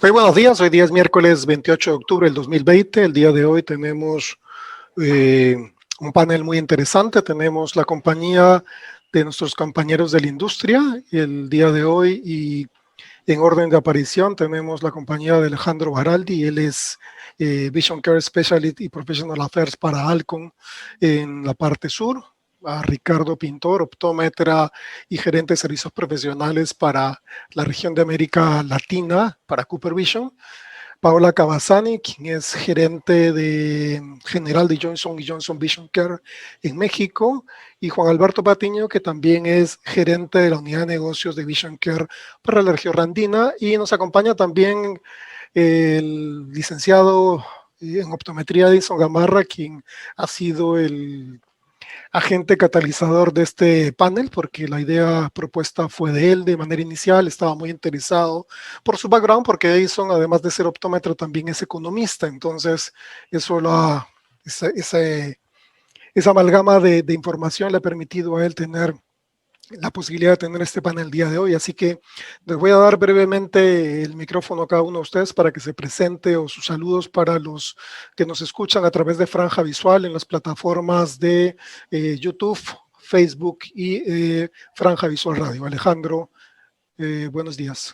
Muy buenos días, hoy día es miércoles 28 de octubre del 2020. El día de hoy tenemos un panel muy interesante. Tenemos la compañía de nuestros compañeros de la industria el día de hoy, y en orden de aparición tenemos la compañía de Alejandro Baraldi. Él es Vision Care Specialist y Professional Affairs para Alcon en la parte sur. A Ricardo Pintor, optómetra y gerente de servicios profesionales para la región de América Latina para Cooper Vision. Paola Cavazani, quien es gerente general de Johnson Johnson Vision Care en México, y Juan Alberto Patiño, que también es gerente de la unidad de negocios de Vision Care para la región andina, y nos acompaña también el licenciado en optometría Edison Gamarra, quien ha sido el agente catalizador de este panel, porque la idea propuesta fue de él de manera inicial. Estaba muy interesado por su background, porque Edison, además de ser optómetra, también es economista. Entonces, eso esa amalgama de información le ha permitido a él tener la posibilidad de tener este panel el día de hoy. Así que les voy a dar brevemente el micrófono a cada uno de ustedes para que se presente, o sus saludos para los que nos escuchan a través de Franja Visual en las plataformas de YouTube, Facebook y Franja Visual Radio. Alejandro, buenos días.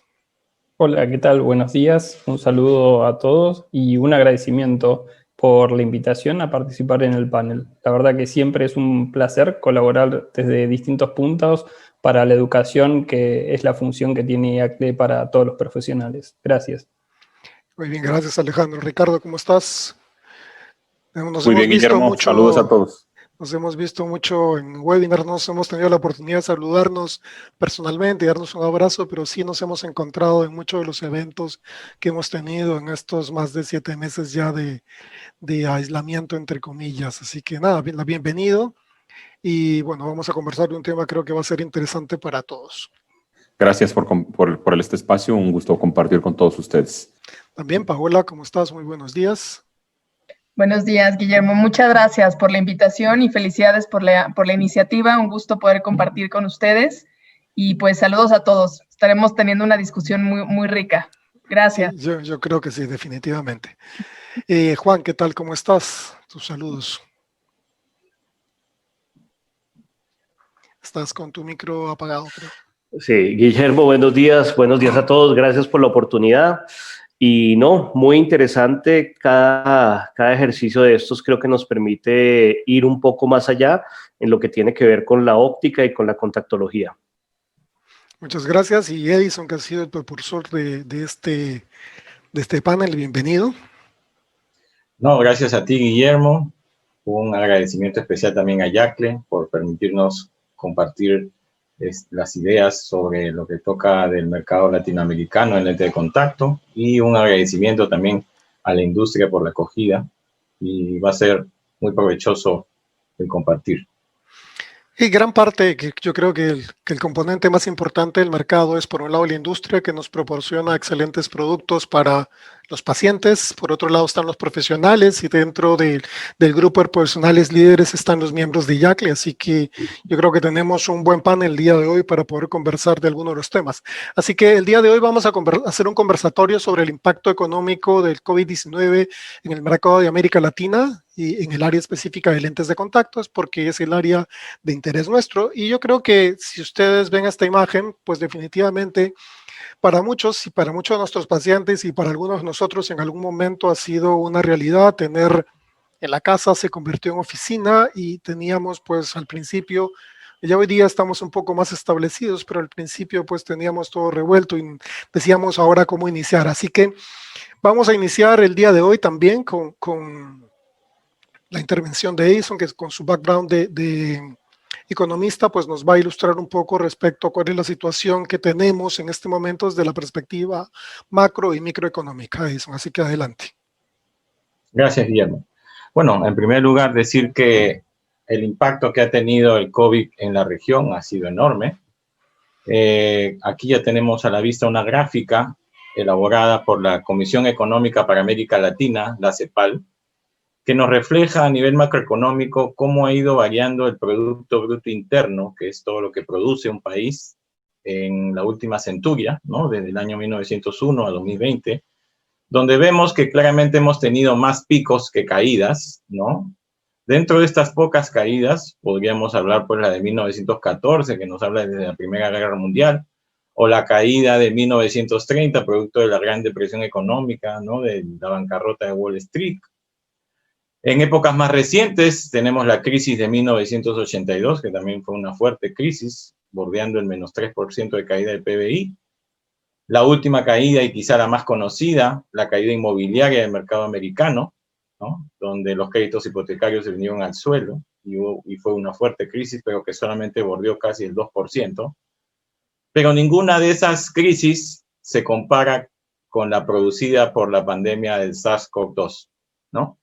Hola, ¿qué tal? Buenos días. Un saludo a todos y un agradecimiento por la invitación a participar en el panel. La verdad que siempre es un placer colaborar desde distintos puntos para la educación, que es la función que tiene IACLE para todos los profesionales. Gracias. Muy bien, gracias Alejandro. Ricardo, ¿cómo estás? Muy bien, Guillermo. Saludos a todos. Nos hemos visto mucho en webinar, nos hemos tenido la oportunidad de saludarnos personalmente y darnos un abrazo, pero sí nos hemos encontrado en muchos de los eventos que hemos tenido en estos más de 7 meses ya de aislamiento, entre comillas. Así que nada, bienvenido. Y bueno, vamos a conversar de un tema que creo que va a ser interesante para todos. Gracias por este espacio, un gusto compartir con todos ustedes. También, Paola, ¿cómo estás? Muy buenos días. Buenos días, Guillermo. Muchas gracias por la invitación y felicidades por la iniciativa. Un gusto poder compartir con ustedes. Y pues saludos a todos. Estaremos teniendo una discusión muy, muy rica. Gracias. Sí, yo creo que sí, definitivamente. Juan, ¿qué tal? ¿Cómo estás? Tus saludos. Estás con tu micro apagado, creo. Sí, Guillermo, buenos días a todos. Gracias por la oportunidad. Y no, muy interesante cada ejercicio de estos. Creo que nos permite ir un poco más allá en lo que tiene que ver con la óptica y con la contactología. Muchas gracias. Y Edison, que ha sido el propulsor de este panel, bienvenido. No, gracias a ti, Guillermo. Un agradecimiento especial también a IACLE por permitirnos compartir las ideas sobre lo que toca del mercado latinoamericano en lente de contacto, y un agradecimiento también a la industria por la acogida, y va a ser muy provechoso el compartir. Y gran parte, que yo creo que el componente más importante del mercado es, por un lado, la industria, que nos proporciona excelentes productos para los pacientes. Por otro lado están los profesionales, y dentro del grupo de profesionales líderes están los miembros de IACLE. Así que yo creo que tenemos un buen panel el día de hoy para poder conversar de algunos de los temas. Así que el día de hoy vamos a hacer un conversatorio sobre el impacto económico del COVID-19 en el mercado de América Latina y en el área específica de lentes de contactos, porque es el área de interés nuestro. Y yo creo que si ustedes ven esta imagen, pues definitivamente para muchos, y para muchos de nuestros pacientes y para algunos de nosotros, en algún momento ha sido una realidad. Tener en la casa se convirtió en oficina, y teníamos pues al principio, ya hoy día estamos un poco más establecidos, pero al principio pues teníamos todo revuelto y decíamos ahora cómo iniciar. Así que vamos a iniciar el día de hoy también con la intervención de Edison, que con su background de economista, pues nos va a ilustrar un poco respecto a cuál es la situación que tenemos en este momento desde la perspectiva macro y microeconómica, Edison. Así que adelante. Gracias, Guillermo. Bueno, en primer lugar, decir que el impacto que ha tenido el COVID en la región ha sido enorme. Aquí ya tenemos a la vista una gráfica elaborada por la Comisión Económica para América Latina, la CEPAL, que nos refleja a nivel macroeconómico cómo ha ido variando el Producto Bruto Interno, que es todo lo que produce un país en la última centuria, ¿no? Desde el año 1901 a 2020, donde vemos que claramente hemos tenido más picos que caídas, ¿no? Dentro de estas pocas caídas, podríamos hablar pues la de 1914, que nos habla de la Primera Guerra Mundial, o la caída de 1930, producto de la Gran Depresión Económica, ¿no? De la bancarrota de Wall Street. En épocas más recientes tenemos la crisis de 1982, que también fue una fuerte crisis, bordeando el menos 3% de caída del PBI. La última caída, y quizá la más conocida, la caída inmobiliaria del mercado americano, ¿no? Donde los créditos hipotecarios se vinieron al suelo y fue una fuerte crisis, pero que solamente bordeó casi el 2%. Pero ninguna de esas crisis se compara con la producida por la pandemia del SARS-CoV-2, ¿no?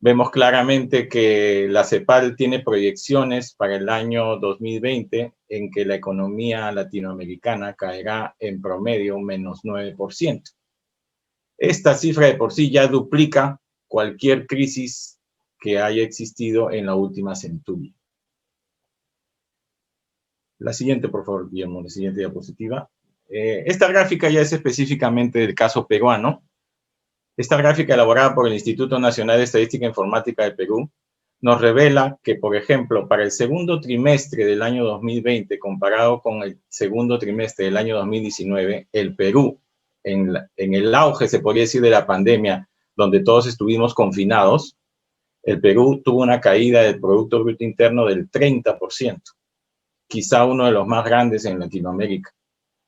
Vemos claramente que la CEPAL tiene proyecciones para el año 2020 en que la economía latinoamericana caerá en promedio un menos 9%. Esta cifra de por sí ya duplica cualquier crisis que haya existido en la última centuria. La siguiente, por favor, Guillermo, la siguiente diapositiva. Esta gráfica ya es específicamente del caso peruano. Esta gráfica, elaborada por el Instituto Nacional de Estadística e Informática de Perú, nos revela que, por ejemplo, para el segundo trimestre del año 2020, comparado con el segundo trimestre del año 2019, el Perú, en el auge, se podría decir, de la pandemia, donde todos estuvimos confinados, el Perú tuvo una caída del Producto Bruto Interno del 30%, quizá uno de los más grandes en Latinoamérica,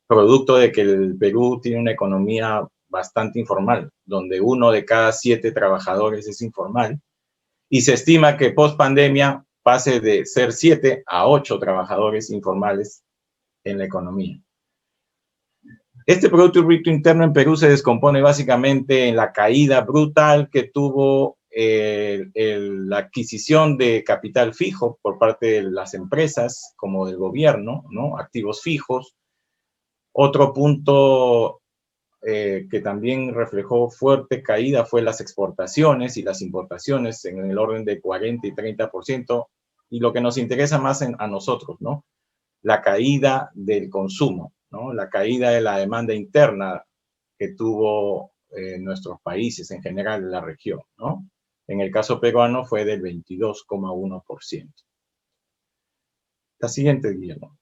producto de que el Perú tiene una economía bastante informal, donde 1 de cada 7 trabajadores es informal, y se estima que post pandemia pase de ser 7 a 8 trabajadores informales en la economía. Este Producto Bruto Interno en Perú se descompone básicamente en la caída brutal que tuvo la adquisición de capital fijo por parte de las empresas como del gobierno, ¿no? Activos fijos. Otro punto que también reflejó fuerte caída fue las exportaciones y las importaciones en el orden de 40 y 30%, y lo que nos interesa más a nosotros, ¿no? La caída del consumo, ¿no? La caída de la demanda interna que tuvo nuestros países en general en la región, ¿no? En el caso peruano fue del 22,1%. La siguiente, Guillermo.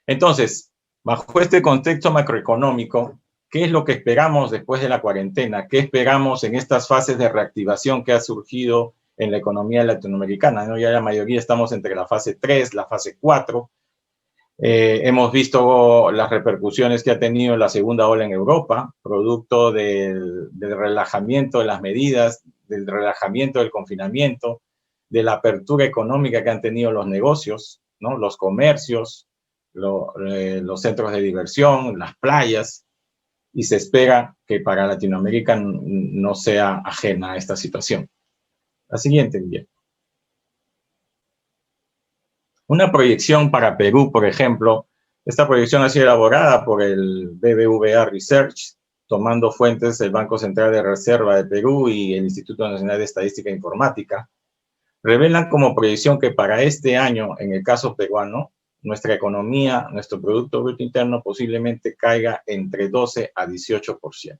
Entonces, bajo este contexto macroeconómico, ¿qué es lo que esperamos después de la cuarentena? ¿Qué esperamos en estas fases de reactivación que ha surgido en la economía latinoamericana, ¿no? Ya la mayoría estamos entre la fase 3, la fase 4. Hemos visto las repercusiones que ha tenido la segunda ola en Europa, producto del relajamiento de las medidas, del relajamiento del confinamiento, de la apertura económica que han tenido los negocios, ¿no? Los comercios, los centros de diversión, las playas, y se espera que para Latinoamérica no sea ajena a esta situación. La siguiente, Guillermo. Una proyección para Perú, por ejemplo, esta proyección ha sido elaborada por el BBVA Research, tomando fuentes del Banco Central de Reserva de Perú y el Instituto Nacional de Estadística e Informática. Revelan como proyección que para este año, en el caso peruano, nuestra economía, nuestro Producto Bruto Interno posiblemente caiga entre 12 a 18%.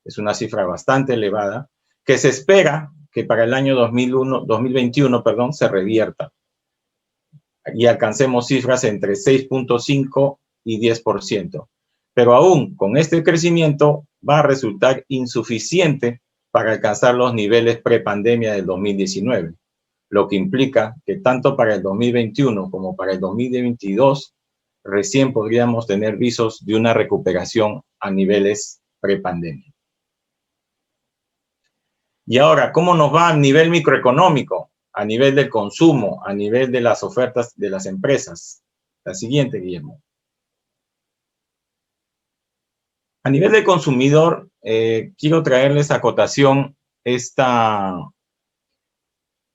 Es una cifra bastante elevada que se espera que para el año 2021 se revierta y alcancemos cifras entre 6.5 y 10%. Pero aún con este crecimiento va a resultar insuficiente para alcanzar los niveles prepandemia del 2019. Lo que implica que tanto para el 2021 como para el 2022 recién podríamos tener visos de una recuperación a niveles prepandemia. Y ahora, ¿cómo nos va a nivel microeconómico? A nivel del consumo, a nivel de las ofertas de las empresas. La siguiente, Guillermo. A nivel del consumidor, quiero traerles a cotación esta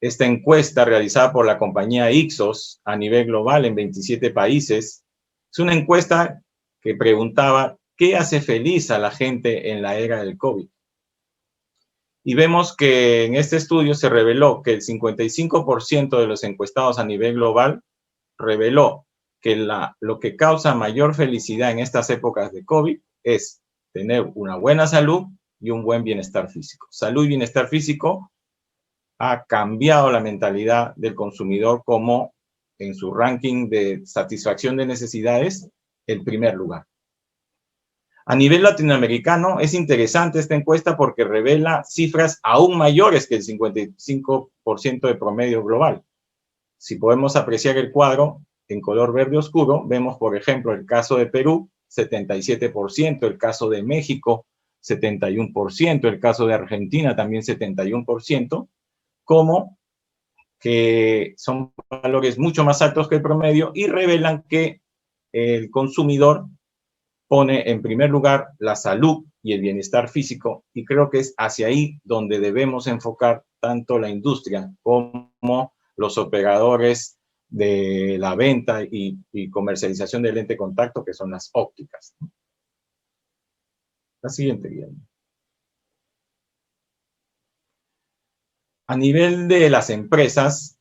encuesta realizada por la compañía Ipsos a nivel global en 27 países. Es una encuesta que preguntaba qué hace feliz a la gente en la era del COVID. Y vemos que en este estudio se reveló que el 55% de los encuestados a nivel global reveló que lo que causa mayor felicidad en estas épocas de COVID es tener una buena salud y un buen bienestar físico. Salud y bienestar físico ha cambiado la mentalidad del consumidor como en su ranking de satisfacción de necesidades, el primer lugar. A nivel latinoamericano es interesante esta encuesta porque revela cifras aún mayores que el 55% de promedio global. Si podemos apreciar el cuadro en color verde oscuro, vemos por ejemplo el caso de Perú, 77%, el caso de México, 71%, el caso de Argentina también 71%, como que son valores mucho más altos que el promedio y revelan que el consumidor pone en primer lugar la salud y el bienestar físico, y creo que es hacia ahí donde debemos enfocar tanto la industria como los operadores de la venta y comercialización de lente de contacto, que son las ópticas. La siguiente, Guillermo. A nivel de las empresas,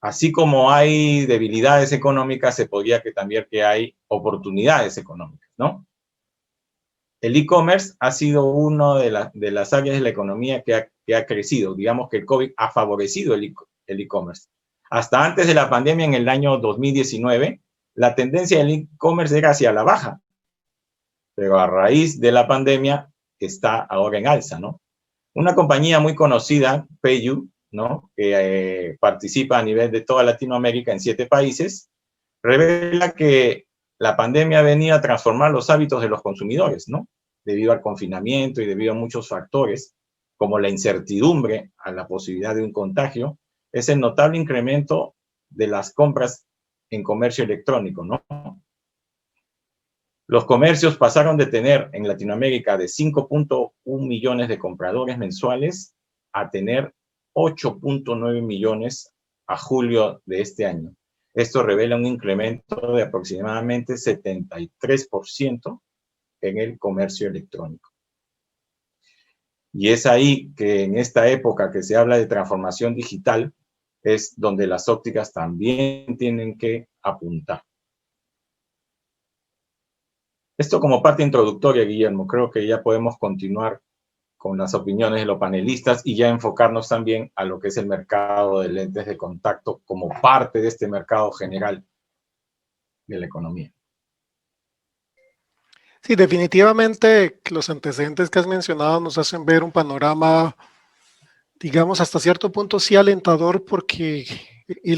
así como hay debilidades económicas, se podría que también que hay oportunidades económicas, ¿no? El e-commerce ha sido una de las áreas de la economía que ha crecido. Digamos que el COVID ha favorecido el e-commerce. Hasta antes de la pandemia, en el año 2019, la tendencia del e-commerce era hacia la baja. Pero a raíz de la pandemia está ahora en alza, ¿no? Una compañía muy conocida, PayU, ¿no? Que participa a nivel de toda Latinoamérica en 7 países, revela que la pandemia venía a transformar los hábitos de los consumidores, ¿no? Debido al confinamiento y debido a muchos factores, como la incertidumbre a la posibilidad de un contagio, es el notable incremento de las compras en comercio electrónico, ¿no? Los comercios pasaron de tener en Latinoamérica de 5.1 millones de compradores mensuales a tener 8.9 millones a julio de este año. Esto revela un incremento de aproximadamente 73% en el comercio electrónico. Y es ahí que en esta época que se habla de transformación digital es donde las ópticas también tienen que apuntar. Esto como parte introductoria, Guillermo. Creo que ya podemos continuar con las opiniones de los panelistas y ya enfocarnos también a lo que es el mercado de lentes de contacto como parte de este mercado general de la economía. Sí, definitivamente los antecedentes que has mencionado nos hacen ver un panorama, digamos, hasta cierto punto sí alentador, porque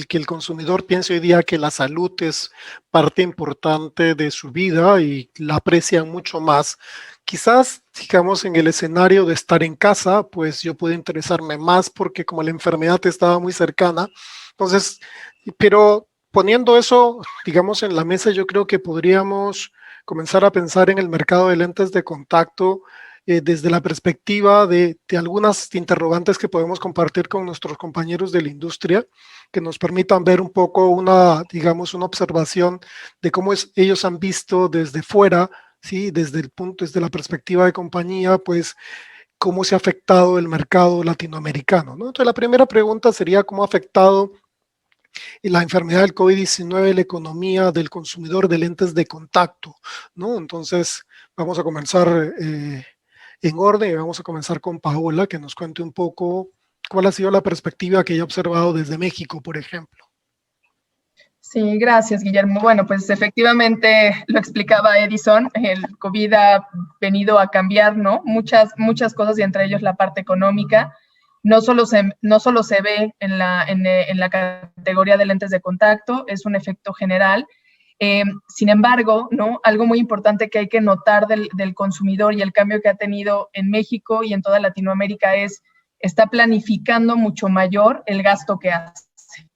que el consumidor piense hoy día que la salud es parte importante de su vida y la aprecian mucho más. Quizás, digamos, en el escenario de estar en casa, pues yo puedo interesarme más porque como la enfermedad estaba muy cercana. Entonces, pero poniendo eso, digamos, en la mesa, yo creo que podríamos comenzar a pensar en el mercado de lentes de contacto desde la perspectiva de algunas interrogantes que podemos compartir con nuestros compañeros de la industria, que nos permitan ver un poco una, digamos, una observación de cómo ellos han visto desde fuera, ¿sí? Desde la perspectiva de compañía, pues, cómo se ha afectado el mercado latinoamericano, ¿no? Entonces, la primera pregunta sería cómo ha afectado la enfermedad del COVID-19, la economía del consumidor de lentes de contacto, ¿no? Entonces, vamos a comenzar en orden y vamos a comenzar con Paola, que nos cuente un poco cuál ha sido la perspectiva que ella ha observado desde México, por ejemplo. Sí, gracias, Guillermo. Bueno, pues efectivamente lo explicaba Edison, el COVID ha venido a cambiar, ¿no? Muchas cosas y entre ellos la parte económica. No solo se ve en la categoría de lentes de contacto, es un efecto general. Sin embargo, ¿no? Algo muy importante que hay que notar del consumidor y el cambio que ha tenido en México y en toda Latinoamérica está planificando mucho mayor el gasto que hace,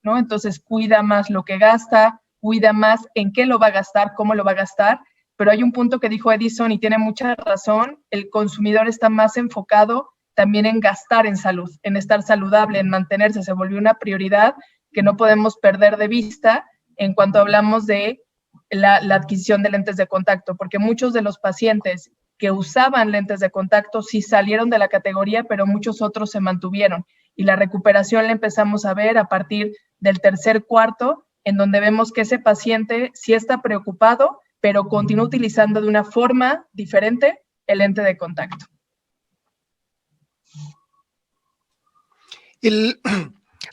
¿no? Entonces cuida más lo que gasta, cuida más en qué lo va a gastar, cómo lo va a gastar, pero hay un punto que dijo Edison y tiene mucha razón, el consumidor está más enfocado también en gastar en salud, en estar saludable, en mantenerse, se volvió una prioridad que no podemos perder de vista en cuanto hablamos de la adquisición de lentes de contacto, porque muchos de los pacientes que usaban lentes de contacto sí salieron de la categoría, pero muchos otros se mantuvieron. Y la recuperación la empezamos a ver a partir del tercer cuarto, en donde vemos que ese paciente sí está preocupado, pero continúa utilizando de una forma diferente el lente de contacto.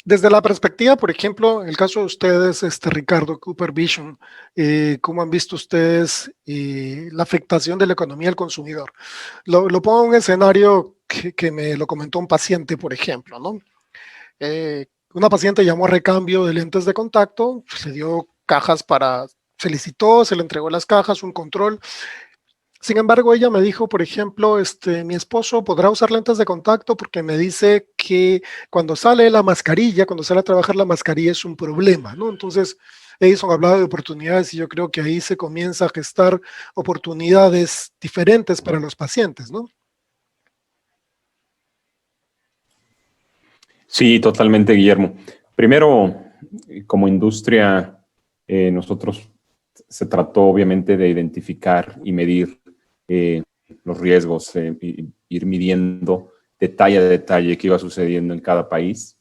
Desde la perspectiva, por ejemplo, en el caso de ustedes, Ricardo, Cooper Vision, ¿cómo han visto ustedes la afectación de la economía del consumidor? Lo pongo en un escenario que me lo comentó un paciente, por ejemplo, ¿no? Una paciente llamó a recambio de lentes de contacto, se dio cajas se licitó, se le entregó las cajas, un control. Sin embargo, ella me dijo, por ejemplo, mi esposo podrá usar lentes de contacto porque me dice que cuando sale la mascarilla, cuando sale a trabajar la mascarilla es un problema, ¿no? Entonces, Edison hablaba de oportunidades y yo creo que ahí se comienza a gestar oportunidades diferentes para los pacientes, ¿no? Sí, totalmente, Guillermo. Primero, como industria, nosotros se trató obviamente de identificar y medir los riesgos, ir midiendo detalle a detalle qué iba sucediendo en cada país.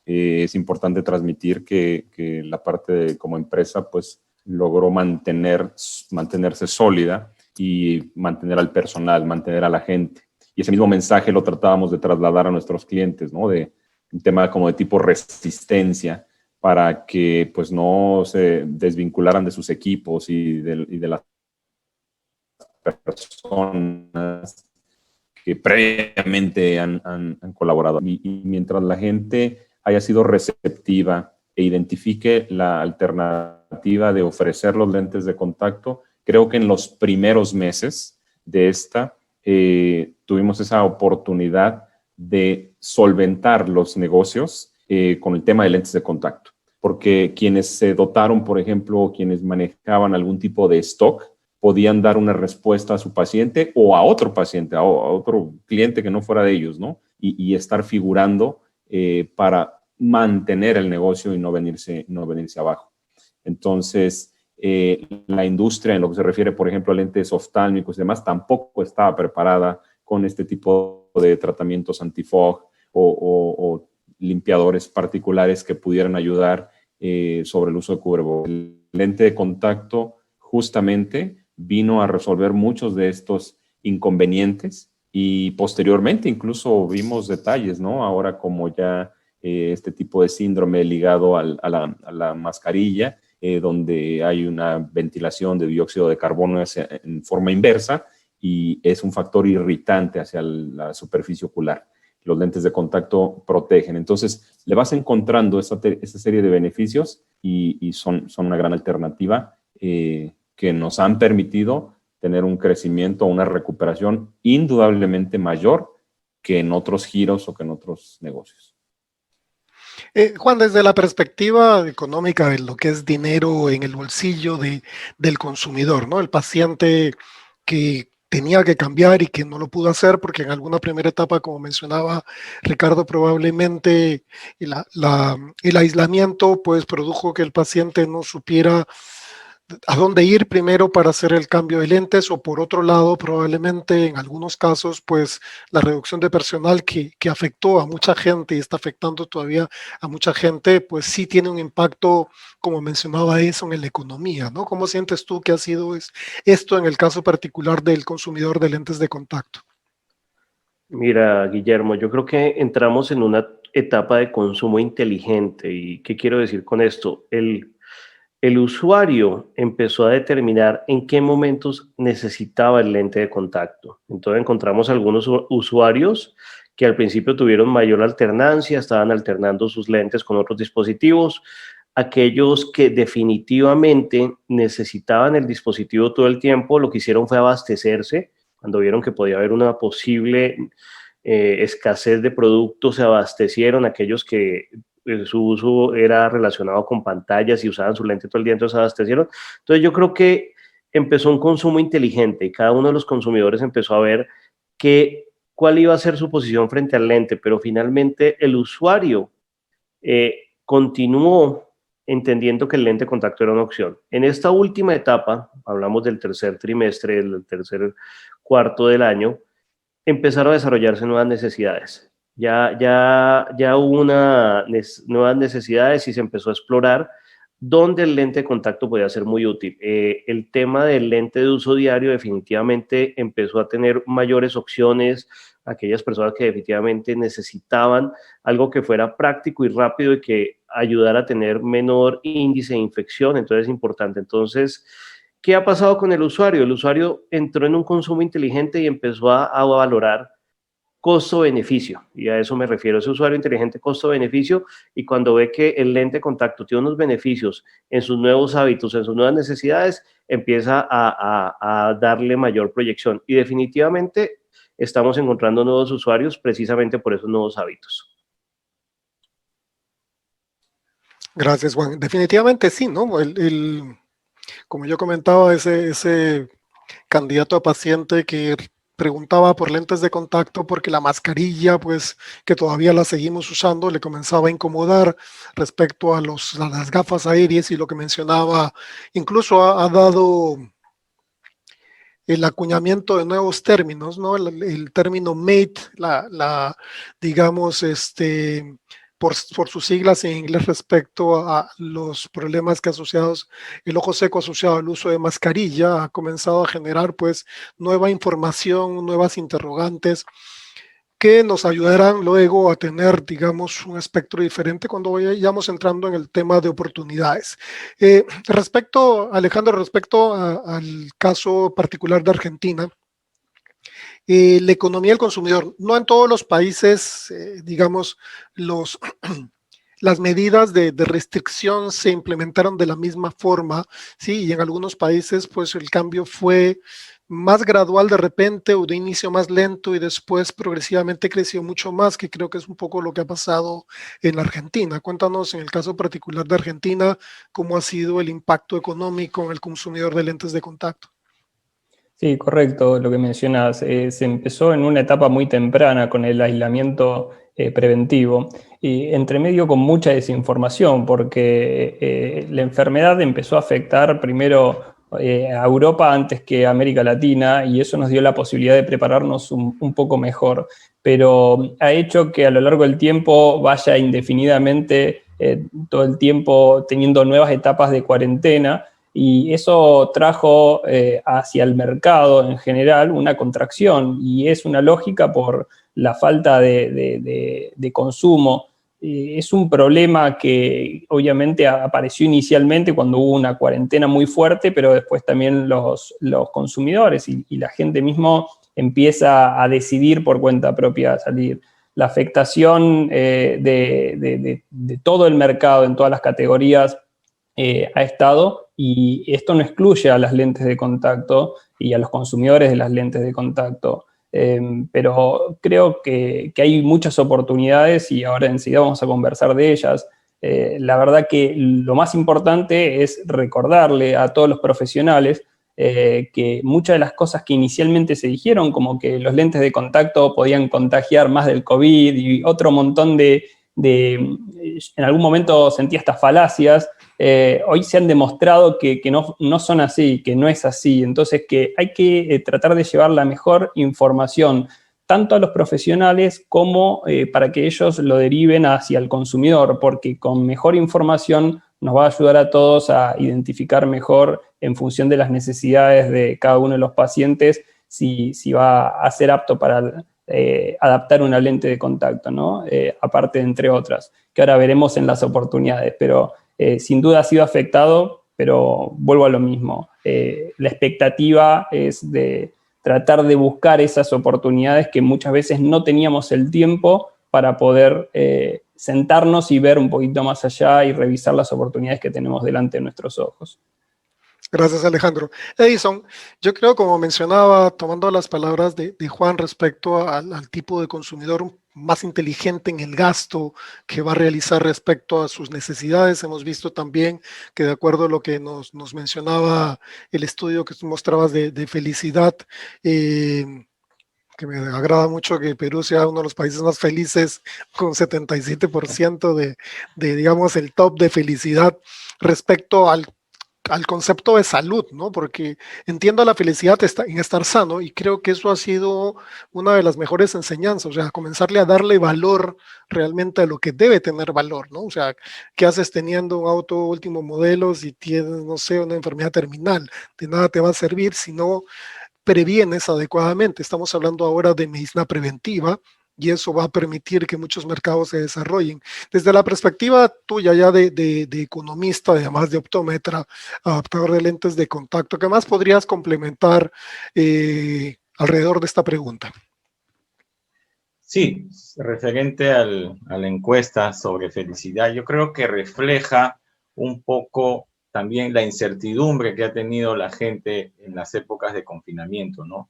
Es importante transmitir que la parte como empresa pues logró mantenerse sólida y mantener al personal, mantener a la gente. Y ese mismo mensaje lo tratábamos de trasladar a nuestros clientes, ¿no? De un tema como de tipo resistencia, para que pues no se desvincularan de sus equipos y de las personas que previamente han colaborado. Y mientras la gente haya sido receptiva e identifique la alternativa de ofrecer los lentes de contacto, creo que en los primeros meses de tuvimos esa oportunidad de solventar los negocios con el tema de lentes de contacto. Porque quienes se dotaron, por ejemplo, quienes manejaban algún tipo de stock, podían dar una respuesta a su paciente o a otro paciente, a otro cliente que no fuera de ellos, ¿no? Y estar figurando para mantener el negocio y no venirse abajo. Entonces, la industria, en lo que se refiere, por ejemplo, a lentes oftálmicos y demás, tampoco estaba preparada con este tipo de tratamientos anti-fog o limpiadores particulares que pudieran ayudar sobre el uso de cubrebocas. El lente de contacto justamente vino a resolver muchos de estos inconvenientes y posteriormente incluso vimos detalles, ¿no? Ahora como ya este tipo de síndrome ligado a la mascarilla, donde hay una ventilación de dióxido de carbono en forma inversa y es un factor irritante hacia la superficie ocular. Los lentes de contacto protegen. Entonces, le vas encontrando esa serie de beneficios y son una gran alternativa que nos han permitido tener un crecimiento, una recuperación indudablemente mayor que en otros giros o que en otros negocios. Juan, desde la perspectiva económica de lo que es dinero en el bolsillo del consumidor, ¿no? El paciente que tenía que cambiar y que no lo pudo hacer porque en alguna primera etapa, como mencionaba Ricardo, probablemente el aislamiento pues produjo que el paciente no supiera a dónde ir primero para hacer el cambio de lentes, o por otro lado, probablemente en algunos casos, pues la reducción de personal que afectó a mucha gente y está afectando todavía a mucha gente, pues sí tiene un impacto, como mencionaba eso, en la economía, ¿no? ¿Cómo sientes tú que ha sido esto en el caso particular del consumidor de lentes de contacto? Mira, Guillermo, yo creo que entramos en una etapa de consumo inteligente. ¿Y qué quiero decir con esto? El usuario empezó a determinar en qué momentos necesitaba el lente de contacto. Entonces encontramos algunos usuarios que al principio tuvieron mayor alternancia, estaban alternando sus lentes con otros dispositivos. Aquellos que definitivamente necesitaban el dispositivo todo el tiempo, lo que hicieron fue abastecerse. Cuando vieron que podía haber una posible escasez de productos, se abastecieron. Aquellos que su uso era relacionado con pantallas y usaban su lente todo el día, entonces se abastecieron. Entonces yo creo que empezó un consumo inteligente y cada uno de los consumidores empezó a ver cuál iba a ser su posición frente al lente, pero finalmente el usuario continuó entendiendo que el lente de contacto era una opción. En esta última etapa, hablamos del tercer trimestre, del tercer cuarto del año, empezaron a desarrollarse nuevas necesidades. Ya hubo nuevas necesidades y se empezó a explorar donde el lente de contacto podía ser muy útil. El tema del lente de uso diario definitivamente empezó a tener mayores opciones a aquellas personas que definitivamente necesitaban algo que fuera práctico y rápido y que ayudara a tener menor índice de infección. Entonces es importante. Entonces, ¿qué ha pasado con el usuario? El usuario entró en un consumo inteligente y empezó a valorar costo-beneficio, y a eso me refiero, ese usuario inteligente costo-beneficio, y cuando ve que el lente de contacto tiene unos beneficios en sus nuevos hábitos, en sus nuevas necesidades, empieza a darle mayor proyección, y definitivamente estamos encontrando nuevos usuarios precisamente por esos nuevos hábitos. Gracias, Juan. Definitivamente sí, ¿no? Como yo comentaba, ese candidato a paciente que preguntaba por lentes de contacto porque la mascarilla, pues que todavía la seguimos usando, le comenzaba a incomodar respecto a las gafas aéreas, y lo que mencionaba, incluso ha dado el acuñamiento de nuevos términos, ¿no? El término MATE, digamos, por sus siglas en inglés respecto a los problemas que asociados, el ojo seco asociado al uso de mascarilla, ha comenzado a generar pues nueva información, nuevas interrogantes que nos ayudarán luego a tener, digamos, un espectro diferente cuando vayamos entrando en el tema de oportunidades. Alejandro, respecto al caso particular de Argentina, la economía del consumidor, no en todos los países, digamos, las medidas de restricción se implementaron de la misma forma, ¿sí? Y en algunos países, pues el cambio fue más gradual de repente, o de inicio más lento, y después progresivamente creció mucho más, que creo que es un poco lo que ha pasado en Argentina. Cuéntanos, en el caso particular de Argentina, cómo ha sido el impacto económico en el consumidor de lentes de contacto. Sí, correcto, lo que mencionas. Se empezó en una etapa muy temprana con el aislamiento preventivo, y entre medio con mucha desinformación, porque la enfermedad empezó a afectar primero a Europa antes que a América Latina, y eso nos dio la posibilidad de prepararnos un poco mejor, pero ha hecho que a lo largo del tiempo vaya indefinidamente todo el tiempo teniendo nuevas etapas de cuarentena, y eso trajo hacia el mercado en general una contracción, y es una lógica por la falta de consumo. Es un problema que obviamente apareció inicialmente cuando hubo una cuarentena muy fuerte, pero después también los consumidores y la gente mismo empieza a decidir por cuenta propia salir. La afectación de todo el mercado en todas las categorías ha estado, y esto no excluye a las lentes de contacto y a los consumidores de las lentes de contacto. Pero creo que hay muchas oportunidades, y ahora enseguida vamos a conversar de ellas. La verdad que lo más importante es recordarle a todos los profesionales que muchas de las cosas que inicialmente se dijeron, como que los lentes de contacto podían contagiar más del COVID y otro montón en algún momento sentí estas falacias, hoy se han demostrado que no son así, que no es así. Entonces que hay que tratar de llevar la mejor información tanto a los profesionales como para que ellos lo deriven hacia el consumidor, porque con mejor información nos va a ayudar a todos a identificar mejor, en función de las necesidades de cada uno de los pacientes, si va a ser apto para adaptar una lente de contacto, ¿no? Aparte, entre otras, que ahora veremos en las oportunidades, pero sin duda ha sido afectado, pero vuelvo a lo mismo. La expectativa es de tratar de buscar esas oportunidades que muchas veces no teníamos el tiempo para poder sentarnos y ver un poquito más allá y revisar las oportunidades que tenemos delante de nuestros ojos. Gracias, Alejandro. Edison, yo creo, como mencionaba, tomando las palabras de Juan respecto al tipo de consumidor más inteligente en el gasto que va a realizar respecto a sus necesidades, hemos visto también que, de acuerdo a lo que nos mencionaba el estudio que tú mostrabas de felicidad, que me agrada mucho que Perú sea uno de los países más felices, con 77% digamos, el top de felicidad respecto al al concepto de salud, ¿no? Porque entiendo la felicidad en estar sano y creo que eso ha sido una de las mejores enseñanzas, o sea, comenzarle a darle valor realmente a lo que debe tener valor, ¿no? O sea, ¿qué haces teniendo un auto último modelo si tienes, no sé, una enfermedad terminal? De nada te va a servir si no previenes adecuadamente. Estamos hablando ahora de medicina preventiva y eso va a permitir que muchos mercados se desarrollen. Desde la perspectiva tuya ya de economista, además de optómetra, adaptador de lentes de contacto, ¿qué más podrías complementar alrededor de esta pregunta? Sí, referente a la encuesta sobre felicidad, yo creo que refleja un poco también la incertidumbre que ha tenido la gente en las épocas de confinamiento, ¿no?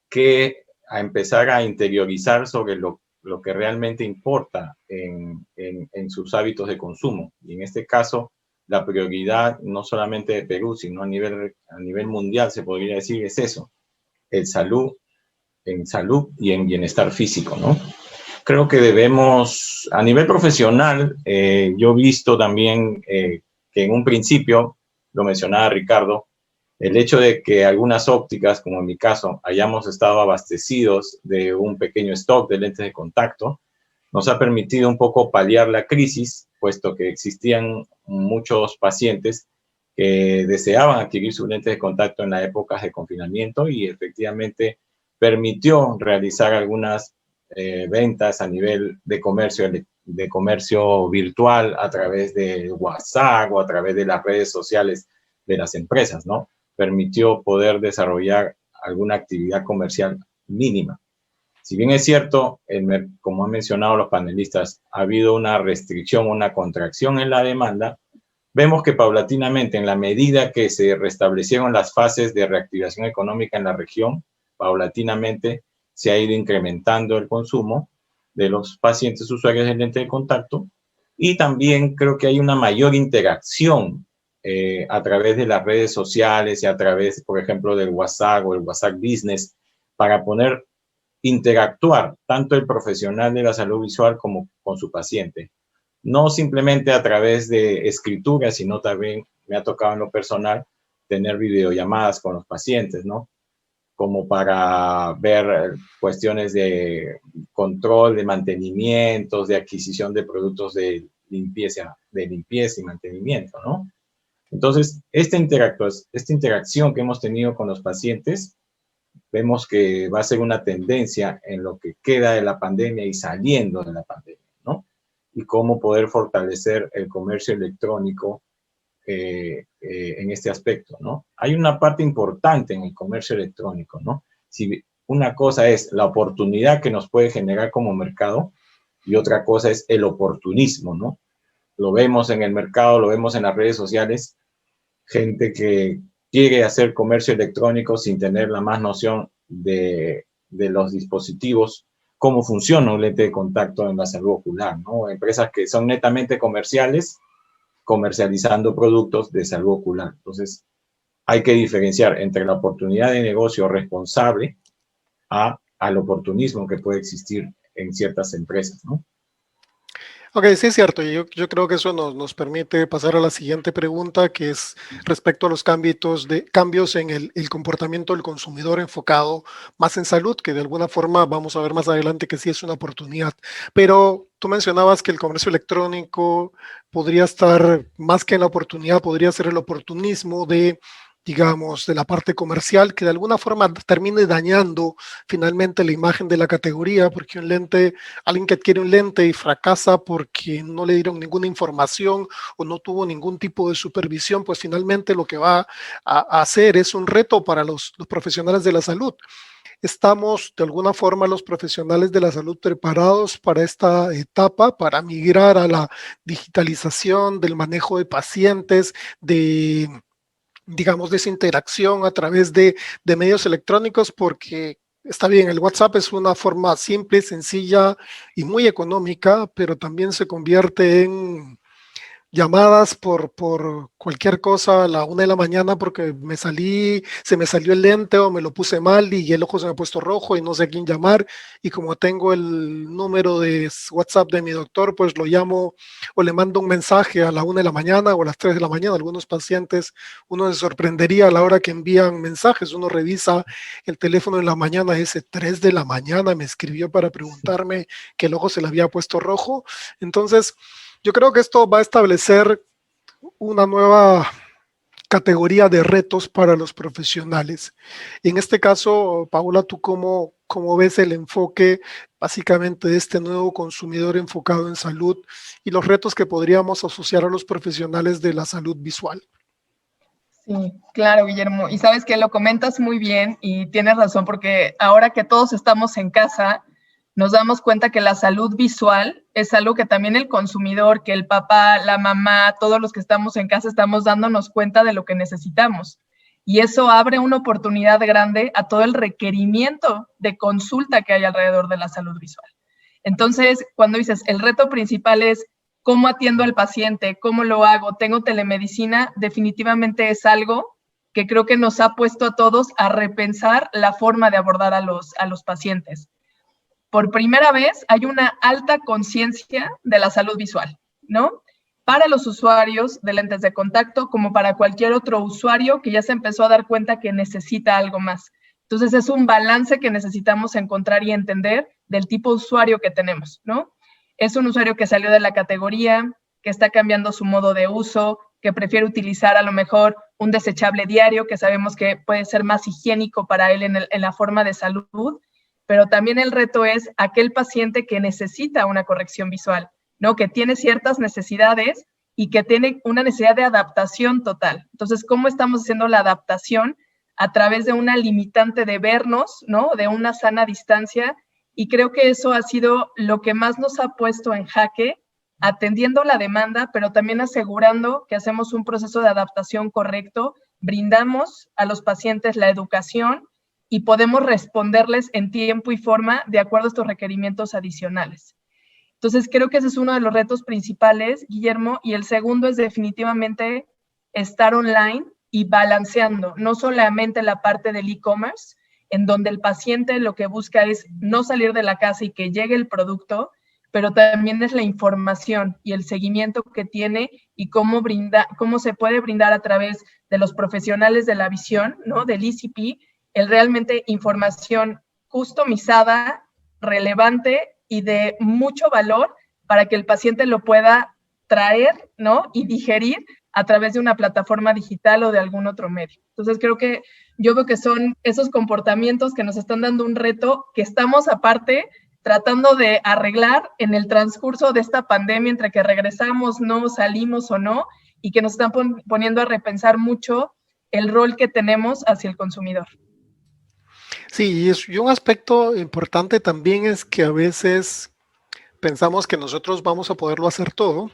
Que a empezar a interiorizar sobre lo que realmente importa en sus hábitos de consumo. Y en este caso, la prioridad no solamente de Perú, sino a nivel mundial, se podría decir, es eso, en salud y en bienestar físico, ¿no? Creo que debemos, a nivel profesional, yo he visto también que en un principio, lo mencionaba Ricardo, el hecho de que algunas ópticas, como en mi caso, hayamos estado abastecidos de un pequeño stock de lentes de contacto, nos ha permitido un poco paliar la crisis, puesto que existían muchos pacientes que deseaban adquirir sus lentes de contacto en las épocas de confinamiento y efectivamente permitió realizar algunas ventas a nivel de comercio virtual a través de WhatsApp o a través de las redes sociales de las empresas, ¿no? Permitió poder desarrollar alguna actividad comercial mínima. Si bien es cierto, como han mencionado los panelistas, ha habido una restricción, una contracción en la demanda, vemos que paulatinamente, en la medida que se restablecieron las fases de reactivación económica en la región, paulatinamente se ha ido incrementando el consumo de los pacientes usuarios de lente de contacto y también creo que hay una mayor interacción a través de las redes sociales y a través, por ejemplo, del WhatsApp o el WhatsApp Business para poder interactuar tanto el profesional de la salud visual como con su paciente. No simplemente a través de escritura, sino también me ha tocado en lo personal tener videollamadas con los pacientes, ¿no? Como para ver cuestiones de control, de mantenimientos, de adquisición de productos de limpieza y mantenimiento, ¿no? Entonces, esta interacción que hemos tenido con los pacientes, vemos que va a ser una tendencia en lo que queda de la pandemia y saliendo de la pandemia, ¿no? Y cómo poder fortalecer el comercio electrónico en este aspecto, ¿no? Hay una parte importante en el comercio electrónico, ¿no? Si una cosa es la oportunidad que nos puede generar como mercado y otra cosa es el oportunismo, ¿no? Lo vemos en el mercado, lo vemos en las redes sociales, gente que quiere hacer comercio electrónico sin tener la más noción de los dispositivos, cómo funciona un lente de contacto en la salud ocular, ¿no? Empresas que son netamente comerciales, comercializando productos de salud ocular. Entonces, hay que diferenciar entre la oportunidad de negocio responsable al oportunismo que puede existir en ciertas empresas, ¿no? Ok, sí es cierto. Yo creo que eso nos permite pasar a la siguiente pregunta, que es respecto a los cambios en el comportamiento del consumidor enfocado más en salud, que de alguna forma vamos a ver más adelante que sí es una oportunidad. Pero tú mencionabas que el comercio electrónico podría estar, más que en la oportunidad, podría ser el oportunismo de, digamos, de la parte comercial, que de alguna forma termine dañando finalmente la imagen de la categoría, porque alguien que adquiere un lente y fracasa porque no le dieron ninguna información o no tuvo ningún tipo de supervisión, pues finalmente lo que va a hacer es un reto para los profesionales de la salud. ¿Estamos de alguna forma los profesionales de la salud preparados para esta etapa, para migrar a la digitalización del manejo de pacientes, digamos, de esa interacción a través de medios electrónicos? Porque está bien, el WhatsApp es una forma simple, sencilla y muy económica, pero también se convierte en, llamadas por cualquier cosa a la 1 de la mañana porque se me salió el lente o me lo puse mal y el ojo se me ha puesto rojo y no sé a quién llamar. Y como tengo el número de WhatsApp de mi doctor, pues lo llamo o le mando un mensaje a la 1 de la mañana o a las 3 de la mañana. Algunos pacientes, uno se sorprendería a la hora que envían mensajes. Uno revisa el teléfono en la mañana, ese 3 de la mañana me escribió para preguntarme que el ojo se le había puesto rojo. Entonces, yo creo que esto va a establecer una nueva categoría de retos para los profesionales. Y en este caso, Paola, ¿tú cómo ves el enfoque básicamente de este nuevo consumidor enfocado en salud y los retos que podríamos asociar a los profesionales de la salud visual? Sí, claro, Guillermo. Y sabes que lo comentas muy bien y tienes razón, porque ahora que todos estamos en casa, nos damos cuenta que la salud visual es algo que también el consumidor, que el papá, la mamá, todos los que estamos en casa estamos dándonos cuenta de lo que necesitamos. Y eso abre una oportunidad grande a todo el requerimiento de consulta que hay alrededor de la salud visual. Entonces, cuando dices, el reto principal es cómo atiendo al paciente, cómo lo hago, tengo telemedicina, definitivamente es algo que creo que nos ha puesto a todos a repensar la forma de abordar a los pacientes. Por primera vez hay una alta conciencia de la salud visual, ¿no? Para los usuarios de lentes de contacto, como para cualquier otro usuario que ya se empezó a dar cuenta que necesita algo más. Entonces es un balance que necesitamos encontrar y entender del tipo de usuario que tenemos, ¿no? Es un usuario que salió de la categoría, que está cambiando su modo de uso, que prefiere utilizar a lo mejor un desechable diario, que sabemos que puede ser más higiénico para él en la forma de salud, pero también el reto es aquel paciente que necesita una corrección visual, ¿no? Que tiene ciertas necesidades y que tiene una necesidad de adaptación total. Entonces, ¿cómo estamos haciendo la adaptación? A través de una limitante de vernos, ¿no? De una sana distancia, y creo que eso ha sido lo que más nos ha puesto en jaque, atendiendo la demanda, pero también asegurando que hacemos un proceso de adaptación correcto, brindamos a los pacientes la educación y podemos responderles en tiempo y forma de acuerdo a estos requerimientos adicionales. Entonces, creo que ese es uno de los retos principales, Guillermo, y el segundo es definitivamente estar online y balanceando, no solamente la parte del e-commerce, en donde el paciente lo que busca es no salir de la casa y que llegue el producto, pero también es la información y el seguimiento que tiene y cómo se puede brindar a través de los profesionales de la visión, ¿no? Del ECP, el realmente información customizada, relevante y de mucho valor para que el paciente lo pueda traer, ¿no? Y digerir a través de una plataforma digital o de algún otro medio. Entonces, yo veo que son esos comportamientos que nos están dando un reto que estamos aparte tratando de arreglar en el transcurso de esta pandemia, entre que regresamos, no salimos o no, y que nos están poniendo a repensar mucho el rol que tenemos hacia el consumidor. Sí, y un aspecto importante también es que a veces pensamos que nosotros vamos a poderlo hacer todo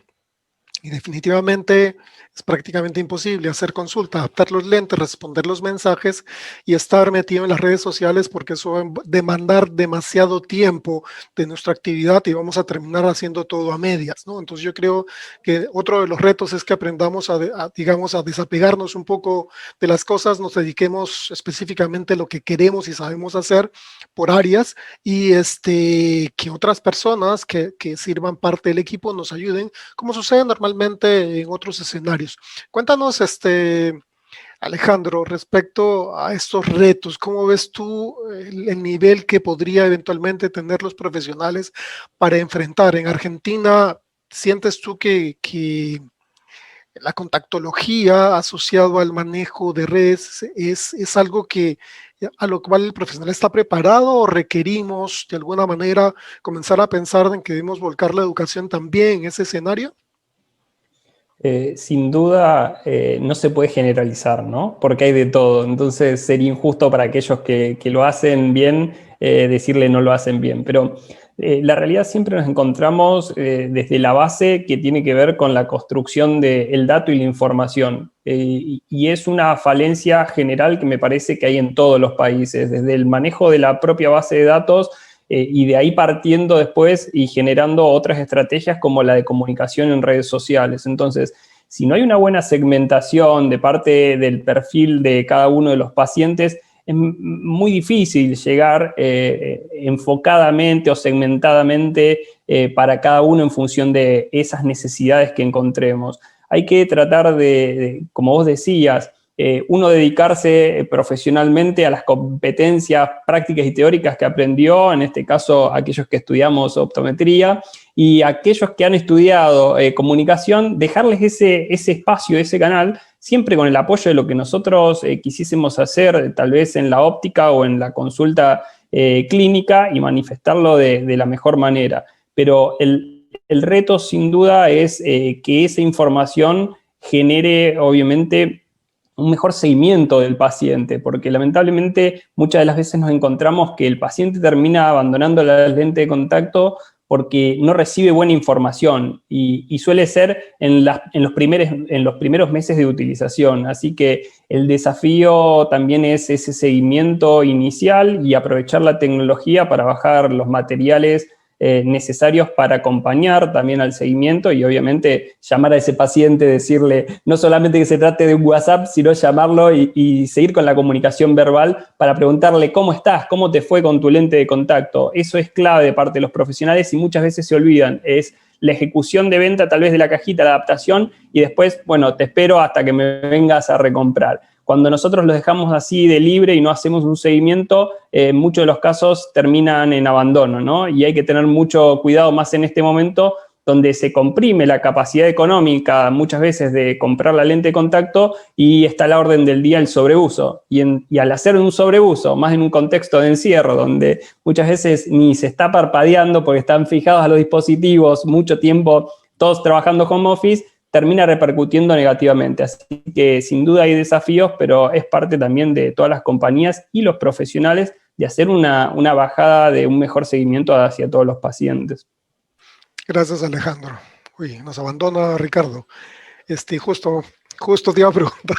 y definitivamente es prácticamente imposible hacer consulta, adaptar los lentes, responder los mensajes y estar metido en las redes sociales porque eso va a demandar demasiado tiempo de nuestra actividad y vamos a terminar haciendo todo a medias, ¿no? Entonces yo creo que otro de los retos es que aprendamos digamos, a desapegarnos un poco de las cosas, nos dediquemos específicamente a lo que queremos y sabemos hacer por áreas y que otras personas que sirvan parte del equipo nos ayuden, como sucede normalmente en otros escenarios. Cuéntanos, Alejandro, respecto a estos retos, ¿cómo ves tú el nivel que podría eventualmente tener los profesionales para enfrentar? En Argentina, ¿sientes tú que la contactología asociado al manejo de redes es algo a lo cual el profesional está preparado o requerimos de alguna manera comenzar a pensar en que debemos volcar la educación también en ese escenario? Sin duda no se puede generalizar, ¿no? Porque hay de todo. Entonces sería injusto para aquellos que lo hacen bien decirle no lo hacen bien. Pero la realidad siempre nos encontramos desde la base que tiene que ver con la construcción del dato y la información. Y es una falencia general que me parece que hay en todos los países, desde el manejo de la propia base de datos y de ahí partiendo después y generando otras estrategias como la de comunicación en redes sociales. Entonces, si no hay una buena segmentación de parte del perfil de cada uno de los pacientes, es muy difícil llegar enfocadamente o segmentadamente para cada uno en función de esas necesidades que encontremos. Hay que tratar como vos decías, uno dedicarse profesionalmente a las competencias prácticas y teóricas que aprendió, en este caso aquellos que estudiamos optometría, y aquellos que han estudiado comunicación, dejarles ese espacio, ese canal, siempre con el apoyo de lo que nosotros quisiésemos hacer, tal vez en la óptica o en la consulta clínica, y manifestarlo de la mejor manera. Pero el reto, sin duda, es que esa información genere, obviamente, un mejor seguimiento del paciente, porque lamentablemente muchas de las veces nos encontramos que el paciente termina abandonando la lente de contacto porque no recibe buena información y suele ser en los primeros meses de utilización. Así que el desafío también es ese seguimiento inicial y aprovechar la tecnología para bajar los materiales necesarios para acompañar también al seguimiento y obviamente llamar a ese paciente, decirle no solamente que se trate de un WhatsApp, sino llamarlo y seguir con la comunicación verbal para preguntarle cómo estás, cómo te fue con tu lente de contacto. Eso es clave de parte de los profesionales y muchas veces se olvidan. Es la ejecución de venta tal vez de la cajita, la adaptación y después, bueno, te espero hasta que me vengas a recomprar. Cuando nosotros los dejamos así de libre y no hacemos un seguimiento, muchos de los casos terminan en abandono, ¿no? Y hay que tener mucho cuidado más en este momento donde se comprime la capacidad económica muchas veces de comprar la lente de contacto y está a la orden del día el sobreuso. Y al hacer un sobreuso, más en un contexto de encierro, donde muchas veces ni se está parpadeando porque están fijados a los dispositivos, mucho tiempo todos trabajando home office, termina repercutiendo negativamente. Así que sin duda hay desafíos, pero es parte también de todas las compañías y los profesionales de hacer una bajada de un mejor seguimiento hacia todos los pacientes. Gracias, Alejandro. Uy, nos abandona Ricardo. Justo te iba a preguntar,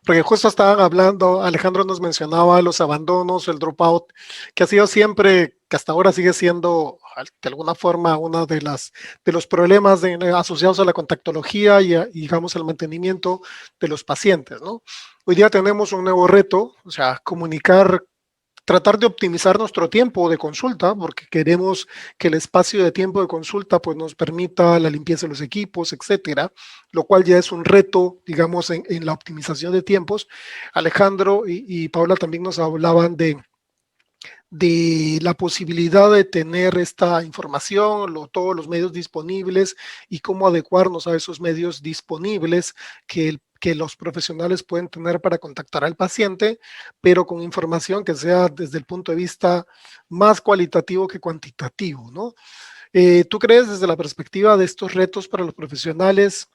porque justo estaban hablando, Alejandro nos mencionaba los abandonos, el dropout, que ha sido siempre, que hasta ahora sigue siendo de alguna forma uno de los problemas asociados a la contactología y digamos el mantenimiento de los pacientes, ¿no? Hoy día tenemos un nuevo reto, o sea, tratar de optimizar nuestro tiempo de consulta, porque queremos que el espacio de tiempo de consulta pues, nos permita la limpieza de los equipos, etcétera, lo cual ya es un reto, digamos, en la optimización de tiempos. Alejandro y Paula también nos hablaban de la posibilidad de tener esta información, todos los medios disponibles y cómo adecuarnos a esos medios disponibles que los profesionales pueden tener para contactar al paciente, pero con información que sea desde el punto de vista más cualitativo que cuantitativo, ¿no? ¿Tú crees desde la perspectiva de estos retos para los profesionales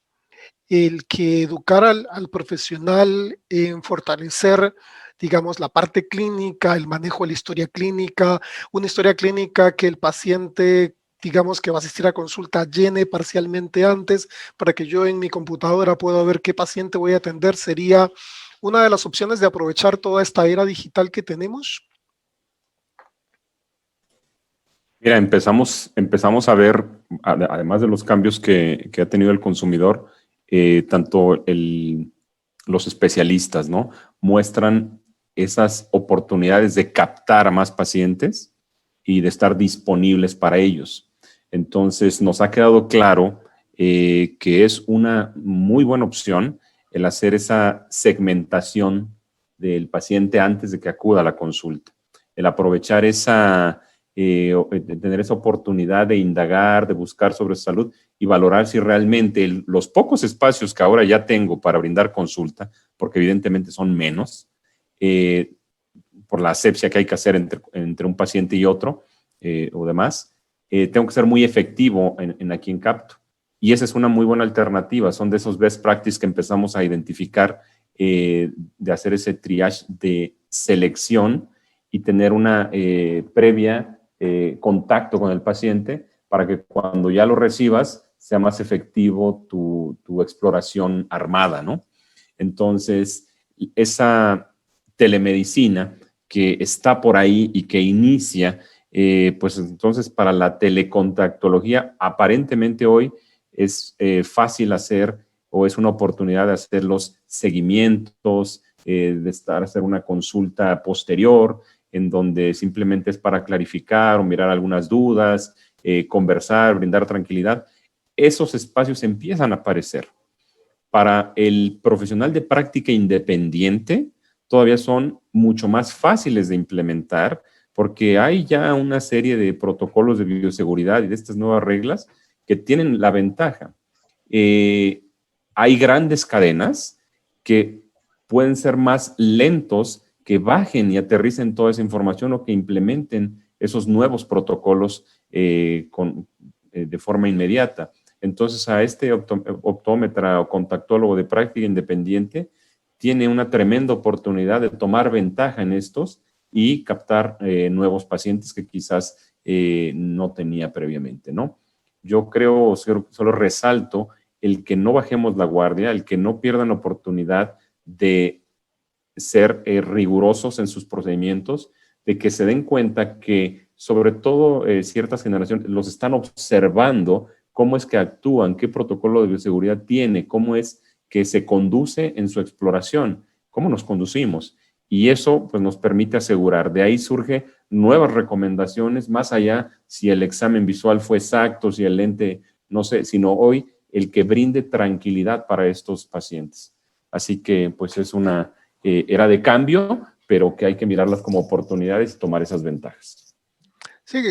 el que educar al profesional en fortalecer, digamos, la parte clínica, el manejo de la historia clínica, una historia clínica que el paciente, digamos, que va a asistir a consulta llene parcialmente antes para que yo en mi computadora pueda ver qué paciente voy a atender, sería una de las opciones de aprovechar toda esta era digital que tenemos? Mira, empezamos a ver, además de los cambios que ha tenido el consumidor, tanto los especialistas, ¿no? Muestran esas oportunidades de captar a más pacientes y de estar disponibles para ellos. Entonces, nos ha quedado claro que es una muy buena opción el hacer esa segmentación del paciente antes de que acuda a la consulta. El aprovechar tener esa oportunidad de indagar, de buscar sobre salud y valorar si realmente los pocos espacios que ahora ya tengo para brindar consulta, porque evidentemente son menos, por la asepsia que hay que hacer entre un paciente y otro o demás, tengo que ser muy efectivo en a quién capto. Y esa es una muy buena alternativa. Son de esos best practices que empezamos a identificar, de hacer ese triage de selección y tener una previa contacto con el paciente para que cuando ya lo recibas sea más efectivo tu exploración armada, ¿no? Entonces, esa telemedicina que está por ahí y que inicia Pues entonces para la telecontactología aparentemente hoy es fácil hacer o es una oportunidad de hacer los seguimientos, hacer una consulta posterior en donde simplemente es para clarificar o mirar algunas dudas, conversar, brindar tranquilidad. Esos espacios empiezan a aparecer. Para el profesional de práctica independiente, todavía son mucho más fáciles de implementar porque hay ya una serie de protocolos de bioseguridad y de estas nuevas reglas que tienen la ventaja. Hay grandes cadenas que pueden ser más lentos que bajen y aterricen toda esa información o que implementen esos nuevos protocolos de forma inmediata. Entonces, a este optómetra o contactólogo de práctica independiente tiene una tremenda oportunidad de tomar ventaja en estos y captar nuevos pacientes que quizás no tenía previamente, ¿no? Yo creo, solo resalto el que no bajemos la guardia, el que no pierdan la oportunidad de ser rigurosos en sus procedimientos, de que se den cuenta que sobre todo ciertas generaciones los están observando cómo es que actúan, qué protocolo de bioseguridad tiene, cómo es que se conduce en su exploración, cómo nos conducimos. Y eso pues, nos permite asegurar. De ahí surge nuevas recomendaciones, más allá si el examen visual fue exacto, si el lente, no sé, sino hoy el que brinde tranquilidad para estos pacientes. Así que pues es una era de cambio, pero que hay que mirarlas como oportunidades y tomar esas ventajas. Sí,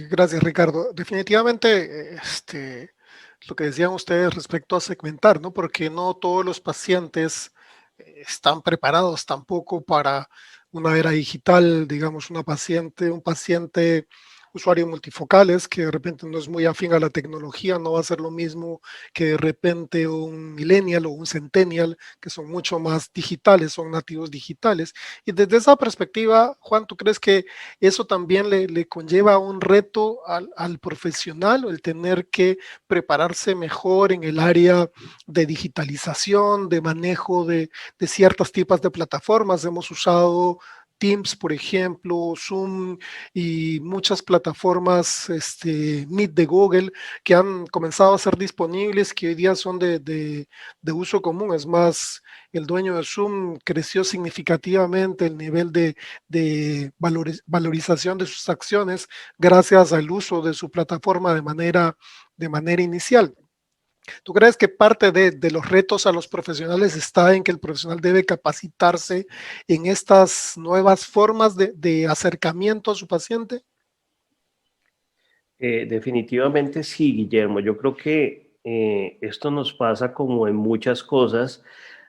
gracias Ricardo. Definitivamente, lo que decían ustedes respecto a segmentar, ¿no? Porque no todos los pacientes están preparados tampoco para una era digital, digamos, un paciente usuario multifocales que de repente no es muy afín a la tecnología, no va a ser lo mismo que de repente un millennial o un centennial, que son mucho más digitales, son nativos digitales. Y desde esa perspectiva, Juan, ¿tú crees que eso también le conlleva un reto al profesional, el tener que prepararse mejor en el área de digitalización, de manejo de ciertos tipos de plataformas? Hemos usado Teams, por ejemplo, Zoom y muchas plataformas, Meet de Google, que han comenzado a ser disponibles, que hoy día son de uso común. Es más, el dueño de Zoom creció significativamente el nivel de valorización de sus acciones gracias al uso de su plataforma de manera inicial. ¿Tú crees que parte de los retos a los profesionales está en que el profesional debe capacitarse en estas nuevas formas de acercamiento a su paciente? Definitivamente sí, Guillermo. Yo creo que esto nos pasa como en muchas cosas.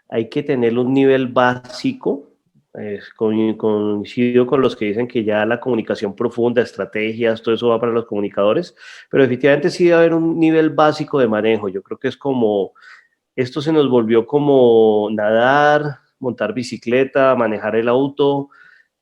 Hay que tener un nivel básico. Coincido con los que dicen que ya la comunicación profunda, estrategias, todo eso va para los comunicadores, pero definitivamente sí debe haber un nivel básico de manejo. Yo creo que es como, esto se nos volvió como nadar, montar bicicleta, manejar el auto.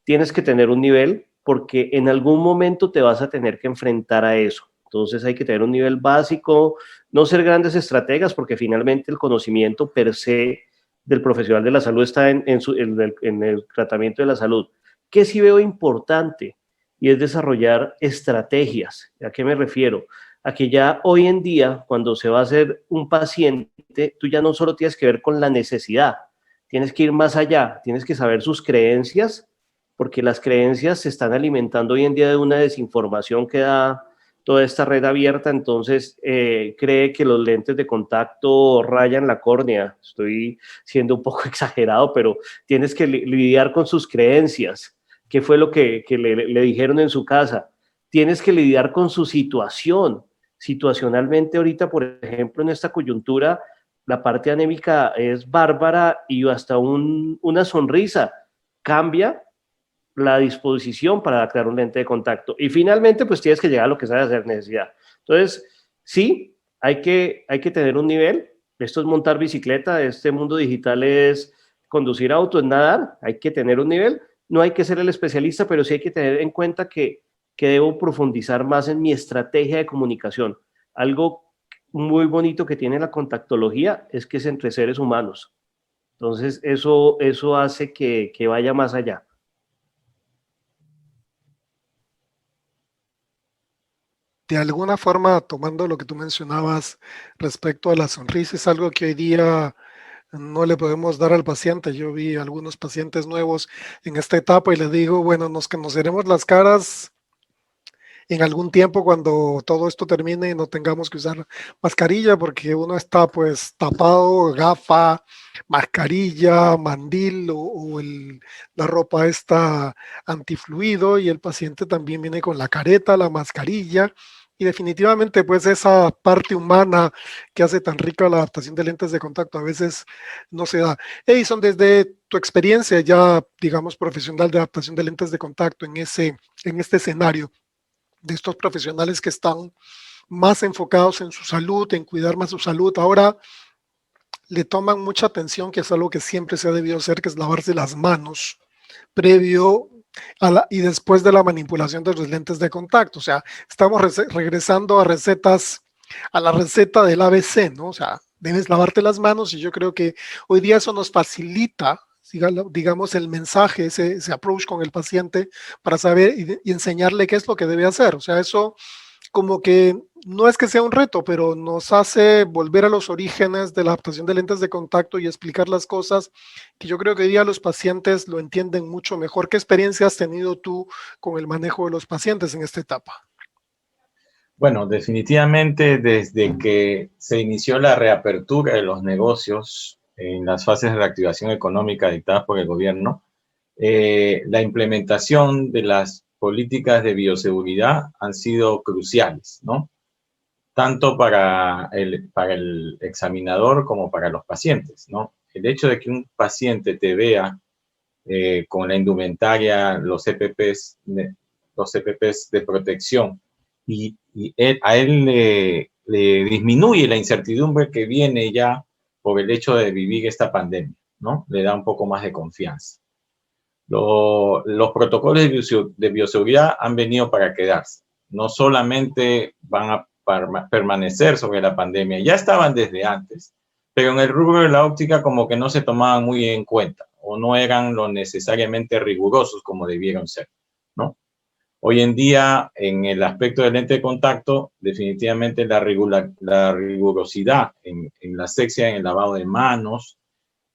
Tienes que tener un nivel porque en algún momento te vas a tener que enfrentar a eso. Entonces hay que tener un nivel básico, no ser grandes estrategas, porque finalmente el conocimiento per se del profesional de la salud está en el tratamiento de la salud. ¿Qué sí veo importante? Y es desarrollar estrategias. ¿A qué me refiero? A que ya hoy en día, cuando se va a hacer un paciente, tú ya no solo tienes que ver con la necesidad, tienes que ir más allá, tienes que saber sus creencias, porque las creencias se están alimentando hoy en día de una desinformación que da toda esta red abierta. Entonces cree que los lentes de contacto rayan la córnea. Estoy siendo un poco exagerado, pero tienes que lidiar con sus creencias. ¿Qué fue lo que le dijeron en su casa? Tienes que lidiar con su situación. Situacionalmente ahorita, por ejemplo, en esta coyuntura, la parte anémica es bárbara y hasta una sonrisa cambia la disposición para crear un lente de contacto. Y finalmente, pues tienes que llegar a lo que sabes hacer, necesidad. Entonces, sí, hay que tener un nivel. Esto es montar bicicleta, este mundo digital es conducir auto, es nadar, hay que tener un nivel. No hay que ser el especialista, pero sí hay que tener en cuenta que debo profundizar más en mi estrategia de comunicación. Algo muy bonito que tiene la contactología es que es entre seres humanos. Entonces, eso hace que vaya más allá. de alguna forma, tomando lo que tú mencionabas respecto a la sonrisa, es algo que hoy día no le podemos dar al paciente. Yo vi algunos pacientes nuevos en esta etapa y les digo, bueno, nos conoceremos las caras en algún tiempo cuando todo esto termine y no tengamos que usar mascarilla, porque uno está pues tapado, gafa, mascarilla, mandil la ropa está antifluido, y el paciente también viene con la careta, la mascarilla. Y definitivamente, pues esa parte humana que hace tan rica la adaptación de lentes de contacto a veces no se da. Edison, desde tu experiencia ya, digamos, profesional de adaptación de lentes de contacto en este escenario, de estos profesionales que están más enfocados en su salud, en cuidar más su salud, ahora le toman mucha atención, que es algo que siempre se ha debido hacer, que es lavarse las manos previo y después de la manipulación de los lentes de contacto. O sea, estamos regresando a la receta del ABC, ¿no? O sea, debes lavarte las manos, y yo creo que hoy día eso nos facilita, digamos, el mensaje, ese approach con el paciente para saber y enseñarle qué es lo que debe hacer. O sea, eso como que no es que sea un reto, pero nos hace volver a los orígenes de la adaptación de lentes de contacto y explicar las cosas que yo creo que hoy día los pacientes lo entienden mucho mejor. ¿Qué experiencia has tenido tú con el manejo de los pacientes en esta etapa? Bueno, definitivamente desde que se inició la reapertura de los negocios en las fases de reactivación económica dictadas por el gobierno, la implementación de las políticas de bioseguridad han sido cruciales, ¿no? Tanto para el examinador como para los pacientes, ¿no? El hecho de que un paciente te vea con la indumentaria, los EPPs de protección, y a él le disminuye la incertidumbre que viene ya por el hecho de vivir esta pandemia, ¿no? Le da un poco más de confianza. Los protocolos de bioseguridad han venido para quedarse. No solamente van a permanecer sobre la pandemia, ya estaban desde antes, pero en el rubro de la óptica como que no se tomaban muy en cuenta o no eran lo necesariamente rigurosos como debieron ser, ¿no? Hoy en día, en el aspecto del lente de contacto, definitivamente la rigurosidad en la asepsia, en el lavado de manos,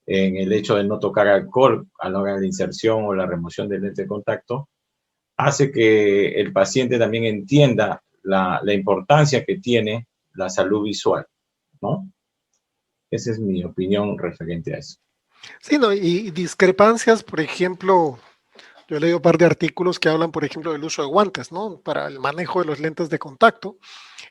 en el hecho de no tocar alcohol a la hora de la inserción o la remoción del lente de contacto, hace que el paciente también entienda la importancia que tiene la salud visual, ¿no? Esa es mi opinión referente a eso. Sí, no, y discrepancias, por ejemplo, yo he leído un par de artículos que hablan, por ejemplo, del uso de guantes, ¿no? Para el manejo de los lentes de contacto.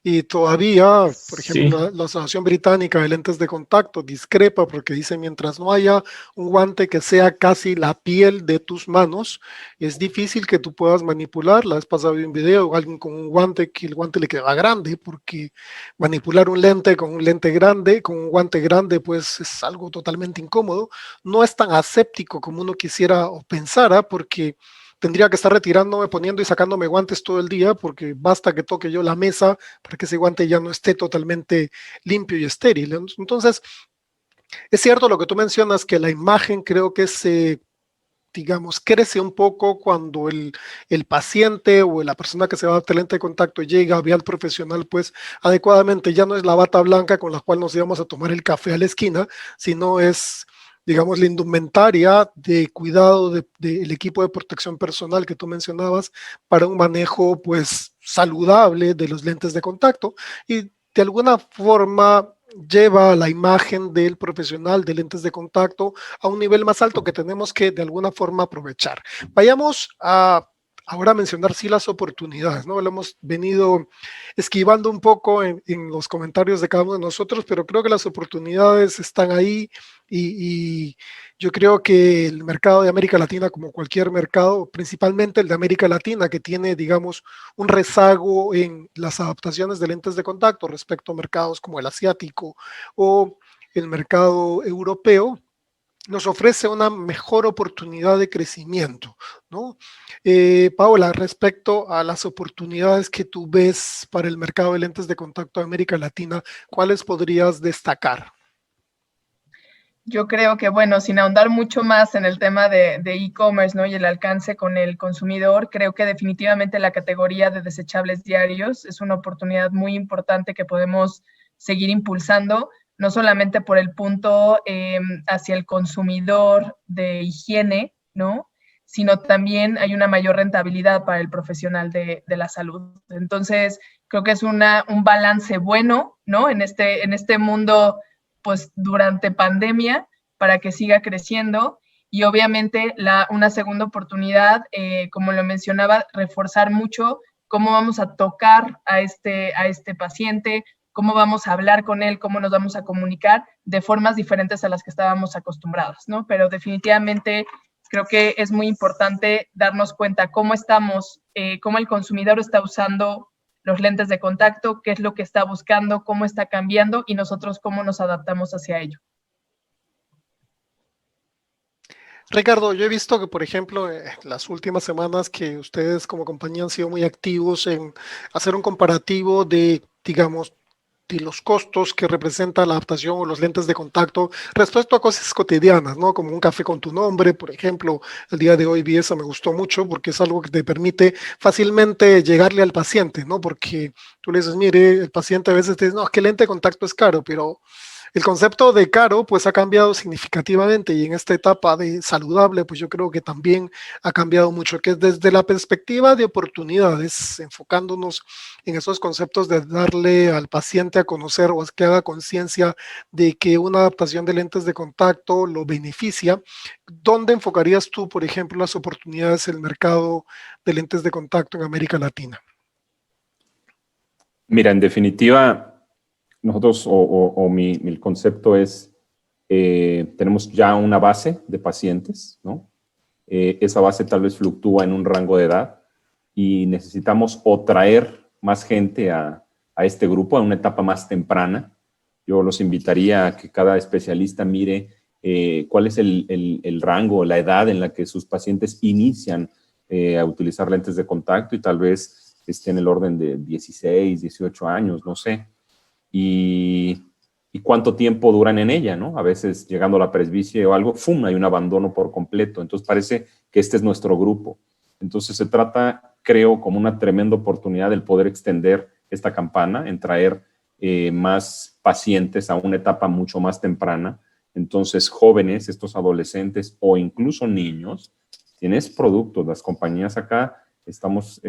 Y todavía, por ejemplo, Sí. la Asociación Británica de Lentes de Contacto discrepa porque dice, mientras no haya un guante que sea casi la piel de tus manos, es difícil que tú puedas manipular. La vez pasada vi un video de alguien con un guante que el guante le quedaba grande, porque manipular un lente con un lente grande, con un guante grande, pues es algo totalmente incómodo. No es tan aséptico como uno quisiera o pensara, porque tendría que estar retirándome, poniendo y sacándome guantes todo el día, porque basta que toque yo la mesa para que ese guante ya no esté totalmente limpio y estéril. Entonces, es cierto lo que tú mencionas, que la imagen creo que digamos, crece un poco cuando el paciente o la persona que se va a tener lente de contacto llega, ve al profesional, pues adecuadamente. Ya no es la bata blanca con la cual nos íbamos a tomar el café a la esquina, sino es, digamos, la indumentaria de cuidado del equipo de protección personal que tú mencionabas para un manejo, pues, saludable de los lentes de contacto, y de alguna forma lleva la imagen del profesional de lentes de contacto a un nivel más alto que tenemos que de alguna forma aprovechar. Vayamos a ahora mencionar sí las oportunidades, ¿no? Lo hemos venido esquivando un poco en los comentarios de cada uno de nosotros, pero creo que las oportunidades están ahí, y yo creo que el mercado de América Latina, como cualquier mercado, principalmente el de América Latina, que tiene, digamos, un rezago en las adaptaciones de lentes de contacto respecto a mercados como el asiático o el mercado europeo, nos ofrece una mejor oportunidad de crecimiento, ¿no? Paola, respecto a las oportunidades que tú ves para el mercado de lentes de contacto de América Latina, ¿cuáles podrías destacar? Yo creo que, bueno, sin ahondar mucho más en el tema de e-commerce, ¿no? Y el alcance con el consumidor, creo que definitivamente la categoría de desechables diarios es una oportunidad muy importante que podemos seguir impulsando, no solamente por el punto hacia el consumidor de higiene, ¿no? Sino también hay una mayor rentabilidad para el profesional de la salud. Entonces, creo que es un balance bueno, ¿no? En este mundo pues durante pandemia para que siga creciendo y obviamente una segunda oportunidad, como lo mencionaba, reforzar mucho cómo vamos a tocar a este paciente, cómo vamos a hablar con él, cómo nos vamos a comunicar de formas diferentes a las que estábamos acostumbrados, ¿no? Pero definitivamente creo que es muy importante darnos cuenta cómo estamos, cómo el consumidor está usando los lentes de contacto, qué es lo que está buscando, cómo está cambiando y nosotros cómo nos adaptamos hacia ello. Ricardo, yo he visto que, por ejemplo, las últimas semanas que ustedes como compañía han sido muy activos en hacer un comparativo de, digamos, de los costos que representa la adaptación o los lentes de contacto respecto a cosas cotidianas, ¿no? Como un café con tu nombre, por ejemplo. El día de hoy vi esa, me gustó mucho porque es algo que te permite fácilmente llegarle al paciente, ¿no? Porque tú le dices, mire, el paciente a veces te dice, no, es que el lente de contacto es caro, pero el concepto de caro pues ha cambiado significativamente y en esta etapa de saludable pues yo creo que también ha cambiado mucho, que es desde la perspectiva de oportunidades, enfocándonos en esos conceptos de darle al paciente a conocer o que haga conciencia de que una adaptación de lentes de contacto lo beneficia. ¿Dónde enfocarías tú, por ejemplo, las oportunidades en el mercado de lentes de contacto en América Latina? Mira, en definitiva, nosotros mi concepto es, tenemos ya una base de pacientes, ¿no? Esa base tal vez fluctúa en un rango de edad y necesitamos o traer más gente a este grupo a una etapa más temprana. Yo los invitaría a que cada especialista mire cuál es el rango, la edad en la que sus pacientes inician a utilizar lentes de contacto y tal vez esté en el orden de 16, 18 años, no sé. Y cuánto tiempo duran en ella, ¿no? A veces llegando a la presbicie o algo, ¡fum!, hay un abandono por completo. Entonces parece que este es nuestro grupo. Entonces se trata, creo, como una tremenda oportunidad el poder extender esta campana, en traer más pacientes a una etapa mucho más temprana. Entonces jóvenes, estos adolescentes o incluso niños, tienes productos, las compañías acá, estamos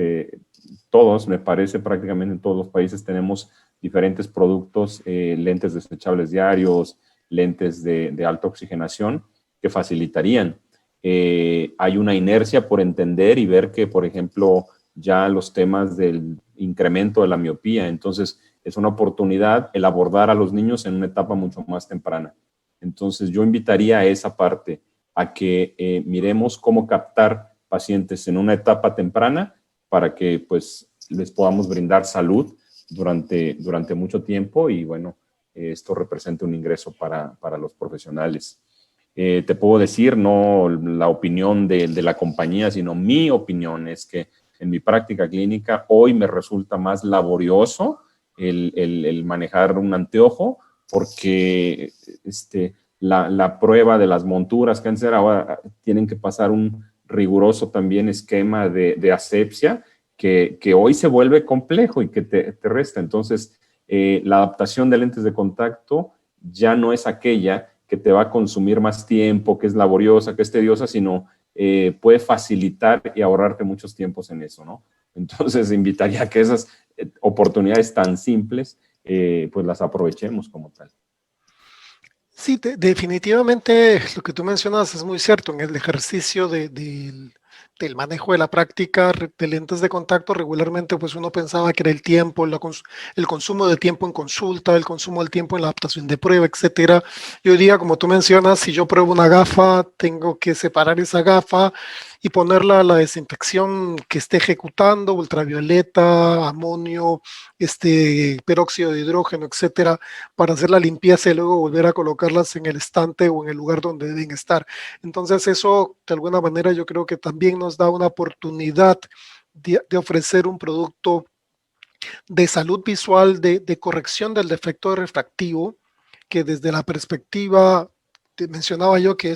todos, me parece, prácticamente en todos los países tenemos diferentes productos, lentes desechables diarios, lentes de alta oxigenación que facilitarían. Hay una inercia por entender y ver que, por ejemplo, ya los temas del incremento de la miopía, entonces es una oportunidad el abordar a los niños en una etapa mucho más temprana. Entonces yo invitaría a esa parte, a que miremos cómo captar pacientes en una etapa temprana para que pues les podamos brindar salud durante mucho tiempo y bueno, esto representa un ingreso para los profesionales. Te puedo decir, no la opinión de la compañía, sino mi opinión es que en mi práctica clínica hoy me resulta más laborioso el manejar un anteojo porque la prueba de las monturas que antes era, ahora tienen que pasar un riguroso también esquema de asepsia que hoy se vuelve complejo y que te resta. Entonces, la adaptación de lentes de contacto ya no es aquella que te va a consumir más tiempo, que es laboriosa, que es tediosa, sino puede facilitar y ahorrarte muchos tiempos en eso, ¿no? Entonces, invitaría a que esas oportunidades tan simples, pues las aprovechemos como tal. Sí, definitivamente lo que tú mencionas es muy cierto. En el ejercicio del manejo de la práctica de lentes de contacto, regularmente pues uno pensaba que era el tiempo, el consumo de tiempo en consulta, el consumo del tiempo en la adaptación de prueba, etcétera. Y hoy día, como tú mencionas, si yo pruebo una gafa, tengo que separar esa gafa y ponerla a la desinfección que esté ejecutando, ultravioleta, amonio, peróxido de hidrógeno, etcétera, para hacer la limpieza y luego volver a colocarlas en el estante o en el lugar donde deben estar. Entonces eso, de alguna manera, yo creo que también nos da una oportunidad de ofrecer un producto de salud visual, de corrección del defecto refractivo, que desde la perspectiva te mencionaba yo que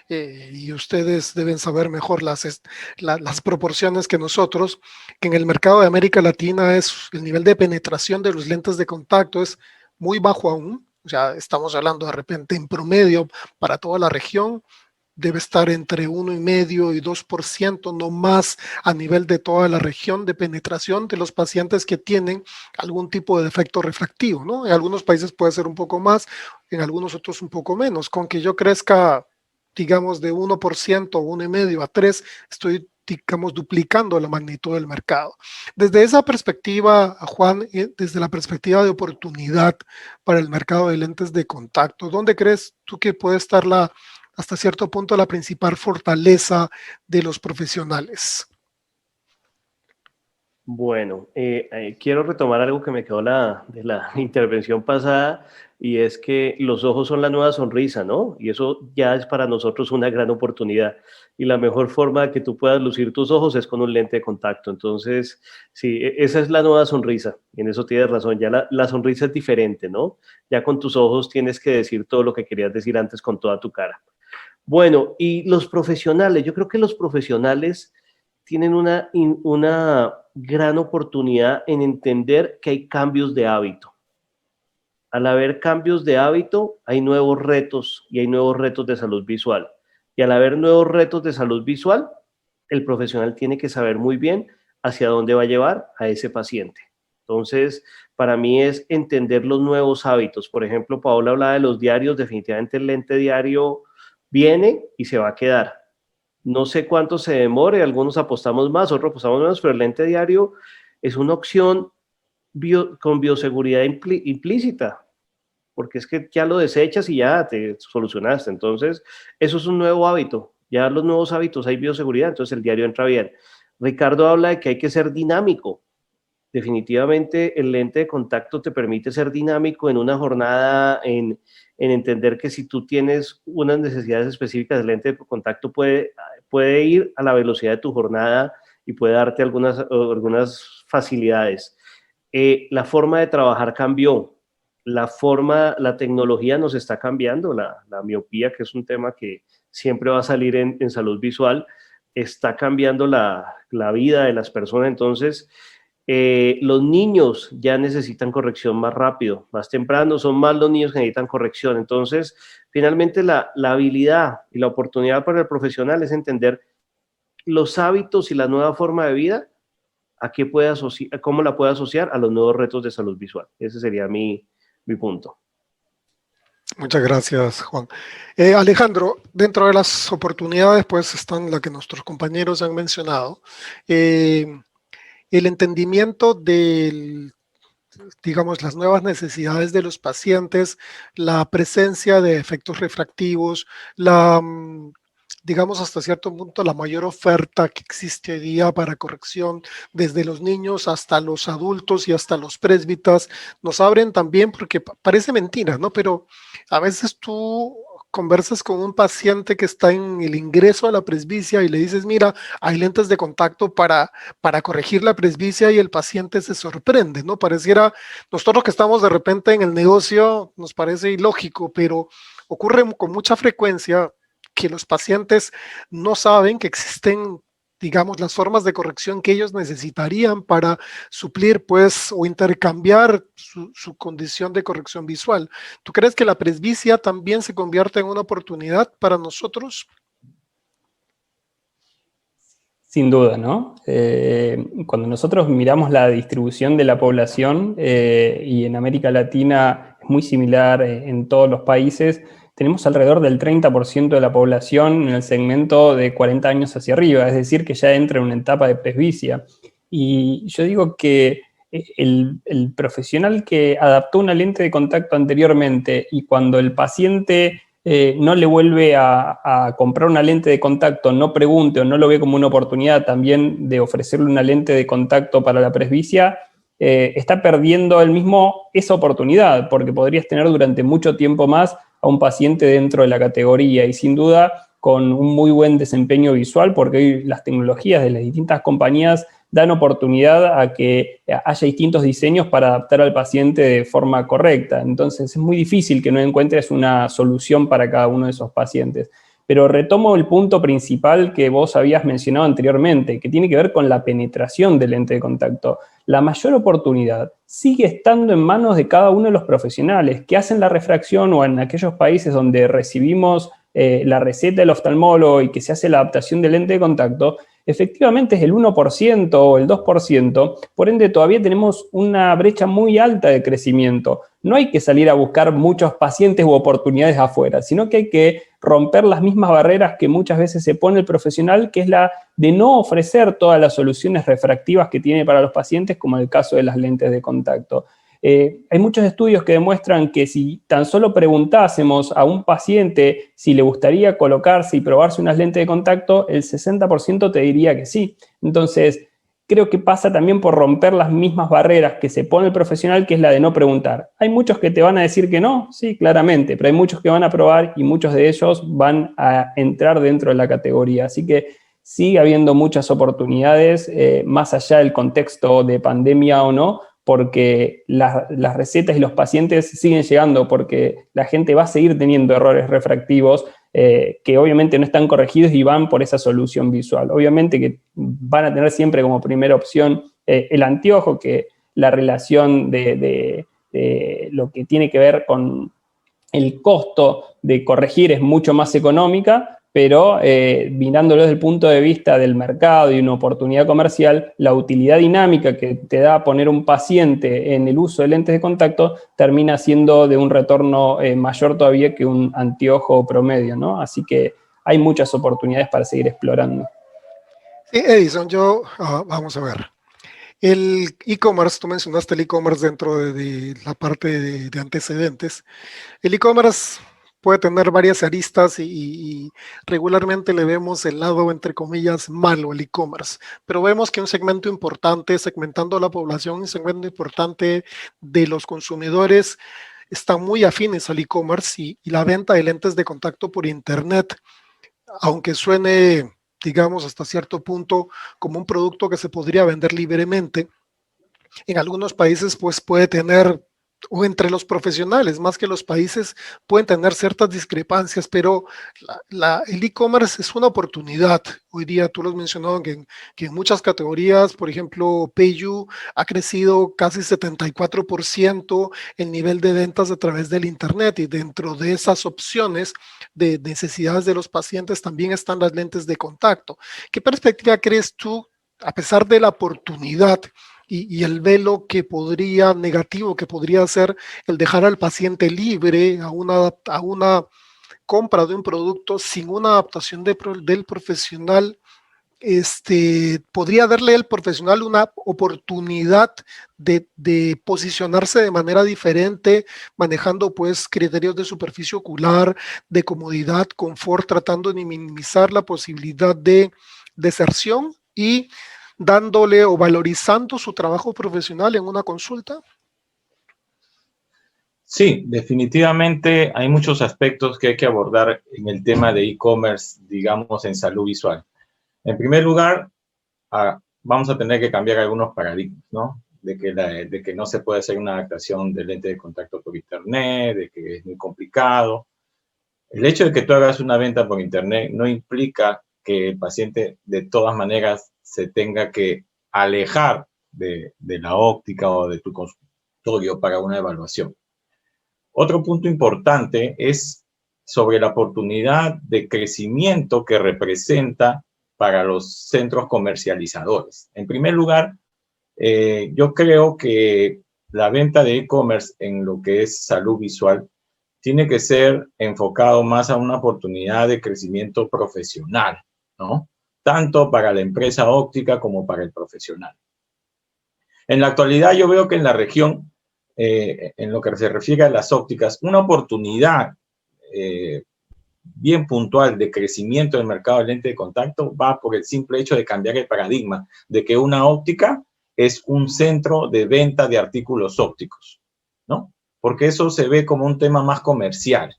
y ustedes deben saber mejor las proporciones que nosotros, que en el mercado de América Latina el nivel de penetración de los lentes de contacto es muy bajo aún. O sea, estamos hablando de repente en promedio para toda la región, debe estar entre 1,5 y 2%, no más a nivel de toda la región de penetración de los pacientes que tienen algún tipo de defecto refractivo, ¿no? En algunos países puede ser un poco más, en algunos otros un poco menos. Con que yo crezca, digamos, de 1%, 1,5 a 3%, estoy, digamos, duplicando la magnitud del mercado. Desde esa perspectiva, Juan, desde la perspectiva de oportunidad para el mercado de lentes de contacto, ¿dónde crees tú que puede estar hasta cierto punto la principal fortaleza de los profesionales? Bueno, quiero retomar algo que me quedó de la intervención pasada, y es que los ojos son la nueva sonrisa, ¿no? Y eso ya es para nosotros una gran oportunidad. Y la mejor forma de que tú puedas lucir tus ojos es con un lente de contacto. Entonces, sí, esa es la nueva sonrisa. Y en eso tienes razón. Ya la sonrisa es diferente, ¿no? Ya con tus ojos tienes que decir todo lo que querías decir antes con toda tu cara. Bueno, y los profesionales, yo creo que los profesionales tienen una gran oportunidad en entender que hay cambios de hábito. Al haber cambios de hábito, hay nuevos retos, y hay nuevos retos de salud visual. Y al haber nuevos retos de salud visual, el profesional tiene que saber muy bien hacia dónde va a llevar a ese paciente. Entonces, para mí es entender los nuevos hábitos. Por ejemplo, Paola hablaba de los diarios. Definitivamente el lente diario viene y se va a quedar. No sé cuánto se demore, algunos apostamos más, otros apostamos menos, pero el lente diario es una opción con bioseguridad implícita, porque es que ya lo desechas y ya te solucionaste. Entonces, eso es un nuevo hábito. Ya los nuevos hábitos hay bioseguridad, entonces el diario entra bien. Ricardo habla de que hay que ser dinámico. Definitivamente el lente de contacto te permite ser dinámico en una jornada, en entender que si tú tienes unas necesidades específicas, el lente de contacto puede ir a la velocidad de tu jornada y puede darte algunas facilidades. La forma de trabajar cambió, la tecnología nos está cambiando, la miopía, que es un tema que siempre va a salir en salud visual, está cambiando la vida de las personas. Entonces, los niños ya necesitan corrección más rápido, más temprano, son más los niños que necesitan corrección. Entonces, finalmente la habilidad y la oportunidad para el profesional es entender los hábitos y la nueva forma de vida, cómo la puede asociar a los nuevos retos de salud visual. Ese sería mi punto. Muchas gracias, Juan. Alejandro, dentro de las oportunidades, pues están las que nuestros compañeros han mencionado. El entendimiento digamos, las nuevas necesidades de los pacientes, la presencia de efectos refractivos, digamos, hasta cierto punto, la mayor oferta que existe hoy día para corrección, desde los niños hasta los adultos y hasta los presbitas, nos abren también, porque parece mentira, ¿no? Pero a veces tú conversas con un paciente que está en el ingreso a la presbicia y le dices, mira, hay lentes de contacto para corregir la presbicia, y el paciente se sorprende, ¿no? Pareciera, nosotros que estamos de repente en el negocio, nos parece ilógico, pero ocurre con mucha frecuencia que los pacientes no saben que existen, digamos, las formas de corrección que ellos necesitarían para suplir, pues, o intercambiar su condición de corrección visual. ¿Tú crees que la presbicia también se convierte en una oportunidad para nosotros? Sin duda, ¿no? Cuando nosotros miramos la distribución de la población, y en América Latina es muy similar en todos los países, tenemos alrededor del 30% de la población en el segmento de 40 años hacia arriba, es decir, que ya entra en una etapa de presbicia. Y yo digo que el profesional que adaptó una lente de contacto anteriormente, y cuando el paciente no le vuelve a comprar una lente de contacto, no pregunte o no lo ve como una oportunidad también de ofrecerle una lente de contacto para la presbicia, está perdiendo él mismo esa oportunidad, porque podrías tener durante mucho tiempo más a un paciente dentro de la categoría, y sin duda con un muy buen desempeño visual, porque hoy las tecnologías de las distintas compañías dan oportunidad a que haya distintos diseños para adaptar al paciente de forma correcta. Entonces es muy difícil que no encuentres una solución para cada uno de esos pacientes. Pero retomo el punto principal que vos habías mencionado anteriormente, que tiene que ver con la penetración del lente de contacto. La mayor oportunidad sigue estando en manos de cada uno de los profesionales que hacen la refracción, o en aquellos países donde recibimos la receta del oftalmólogo y que se hace la adaptación del lente de contacto. Efectivamente es el 1% o el 2%, por ende todavía tenemos una brecha muy alta de crecimiento. No hay que salir a buscar muchos pacientes u oportunidades afuera, sino que hay que romper las mismas barreras que muchas veces se pone el profesional, que es la de no ofrecer todas las soluciones refractivas que tiene para los pacientes, como en el caso de las lentes de contacto. Hay muchos estudios que demuestran que si tan solo preguntásemos a un paciente si le gustaría colocarse y probarse unas lentes de contacto, el 60% te diría que sí. Entonces, creo que pasa también por romper las mismas barreras que se pone el profesional, que es la de no preguntar. ¿Hay muchos que te van a decir que no? Sí, claramente, pero hay muchos que van a probar y muchos de ellos van a entrar dentro de la categoría. Así que sigue habiendo muchas oportunidades, más allá del contexto de pandemia o no, porque las recetas y los pacientes siguen llegando, porque la gente va a seguir teniendo errores refractivos que obviamente no están corregidos y van por esa solución visual. Obviamente que van a tener siempre como primera opción el anteojo, que la relación de lo que tiene que ver con el costo de corregir es mucho más económica, pero mirándolo desde el punto de vista del mercado y una oportunidad comercial, la utilidad dinámica que te da poner un paciente en el uso de lentes de contacto termina siendo de un retorno mayor todavía que un anteojo promedio, ¿no? Así que hay muchas oportunidades para seguir explorando. Sí, Edison, vamos a ver. El e-commerce, tú mencionaste el e-commerce dentro de la parte de antecedentes. El e-commerce puede tener varias aristas y regularmente le vemos el lado, entre comillas, malo al e-commerce, pero vemos que un segmento importante, segmentando la población, un segmento importante de los consumidores están muy afines al e-commerce y la venta de lentes de contacto por internet, aunque suene, digamos, hasta cierto punto como un producto que se podría vender libremente, en algunos países pues puede tener, o entre los profesionales más que los países, pueden tener ciertas discrepancias, pero el e-commerce es una oportunidad. Hoy día tú lo has mencionado que en muchas categorías, por ejemplo, PayU ha crecido casi 74% el nivel de ventas a través del internet, y dentro de esas opciones de necesidades de los pacientes también están las lentes de contacto. ¿Qué perspectiva crees tú, a pesar de la oportunidad y el velo negativo que podría ser el dejar al paciente libre a una compra de un producto sin una adaptación del profesional? Podría darle al profesional una oportunidad de posicionarse de manera diferente, manejando pues criterios de superficie ocular, de comodidad, confort, tratando de minimizar la posibilidad de deserción y dándole o valorizando su trabajo profesional en una consulta. Sí, definitivamente hay muchos aspectos que hay que abordar en el tema de e-commerce, digamos, en salud visual. En primer lugar, vamos a tener que cambiar algunos paradigmas, ¿no? De que no se puede hacer una adaptación de lente de contacto por internet, de que es muy complicado. El hecho de que tú hagas una venta por internet no implica que el paciente de todas maneras se tenga que alejar de la óptica o de tu consultorio para una evaluación. Otro punto importante es sobre la oportunidad de crecimiento que representa para los centros comercializadores. En primer lugar, yo creo que la venta de e-commerce en lo que es salud visual tiene que ser enfocado más a una oportunidad de crecimiento profesional, ¿no? Tanto para la empresa óptica como para el profesional. En la actualidad yo veo que en la región, en lo que se refiere a las ópticas, una oportunidad bien puntual de crecimiento del mercado de lente de contacto va por el simple hecho de cambiar el paradigma de que una óptica es un centro de venta de artículos ópticos, ¿no? Porque eso se ve como un tema más comercial.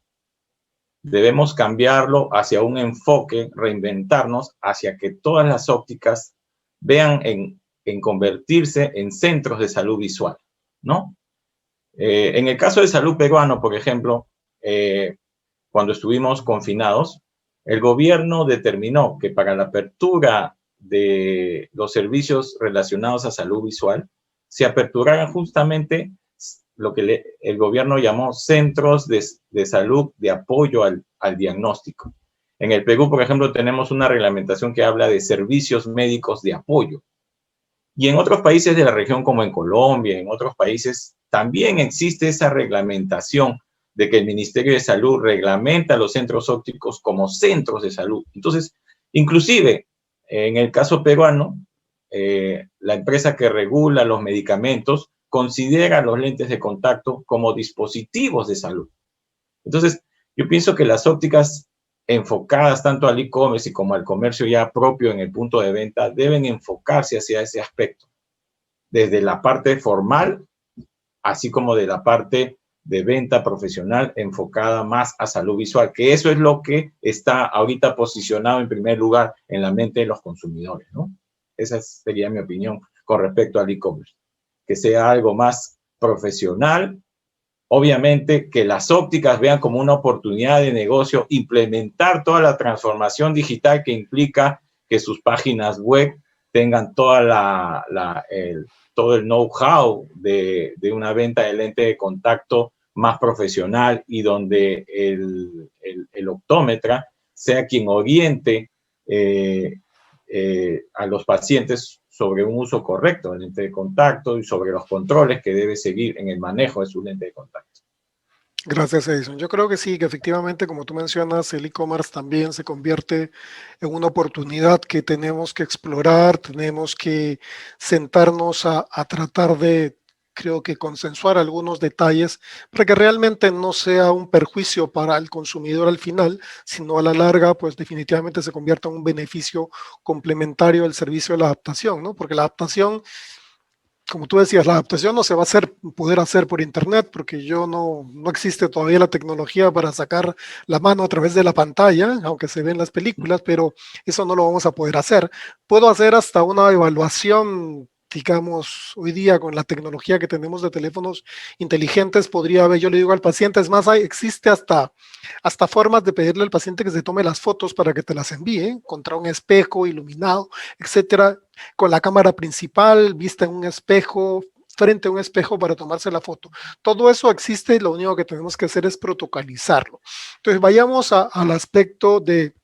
Debemos cambiarlo hacia un enfoque, reinventarnos hacia que todas las ópticas vean en en convertirse en centros de salud visual, ¿no? En el caso de Salud Peruano, por ejemplo, cuando estuvimos confinados, el gobierno determinó que para la apertura de los servicios relacionados a salud visual, se aperturaran justamente lo que el gobierno llamó centros de salud de apoyo al diagnóstico. En el Perú, por ejemplo, tenemos una reglamentación que habla de servicios médicos de apoyo. Y en otros países de la región, como en Colombia, en otros países, también existe esa reglamentación de que el Ministerio de Salud reglamenta los centros ópticos como centros de salud. Entonces, inclusive, en el caso peruano, la empresa que regula los medicamentos considera los lentes de contacto como dispositivos de salud. Entonces, yo pienso que las ópticas enfocadas tanto al e-commerce y como al comercio ya propio en el punto de venta deben enfocarse hacia ese aspecto, desde la parte formal, así como de la parte de venta profesional enfocada más a salud visual, que eso es lo que está ahorita posicionado en primer lugar en la mente de los consumidores, ¿no? Esa sería mi opinión con respecto al e-commerce, que sea algo más profesional. Obviamente que las ópticas vean como una oportunidad de negocio, implementar toda la transformación digital que implica que sus páginas web tengan toda todo el know-how de una venta de lente de contacto más profesional y donde el optómetra sea quien oriente a los pacientes sobre un uso correcto del lente de contacto y sobre los controles que debe seguir en el manejo de su lente de contacto. Gracias, Edison. Yo creo que sí, que efectivamente, como tú mencionas, el e-commerce también se convierte en una oportunidad que tenemos que explorar, tenemos que sentarnos a tratar de, creo que consensuar algunos detalles para que realmente no sea un perjuicio para el consumidor al final, sino a la larga, pues definitivamente se convierta en un beneficio complementario al servicio de la adaptación, ¿no? Porque la adaptación, como tú decías, la adaptación no se va a poder hacer por internet porque no existe todavía la tecnología para sacar la mano a través de la pantalla, aunque se ve en las películas, pero eso no lo vamos a poder hacer. Puedo hacer hasta una evaluación, digamos, hoy día con la tecnología que tenemos de teléfonos inteligentes, podría haber, yo le digo al paciente, es más, existe hasta formas de pedirle al paciente que se tome las fotos para que te las envíe, contra un espejo iluminado, etcétera, con la cámara principal vista en un espejo, frente a un espejo para tomarse la foto. Todo eso existe, lo único que tenemos que hacer es protocolizarlo. Entonces vayamos al aspecto de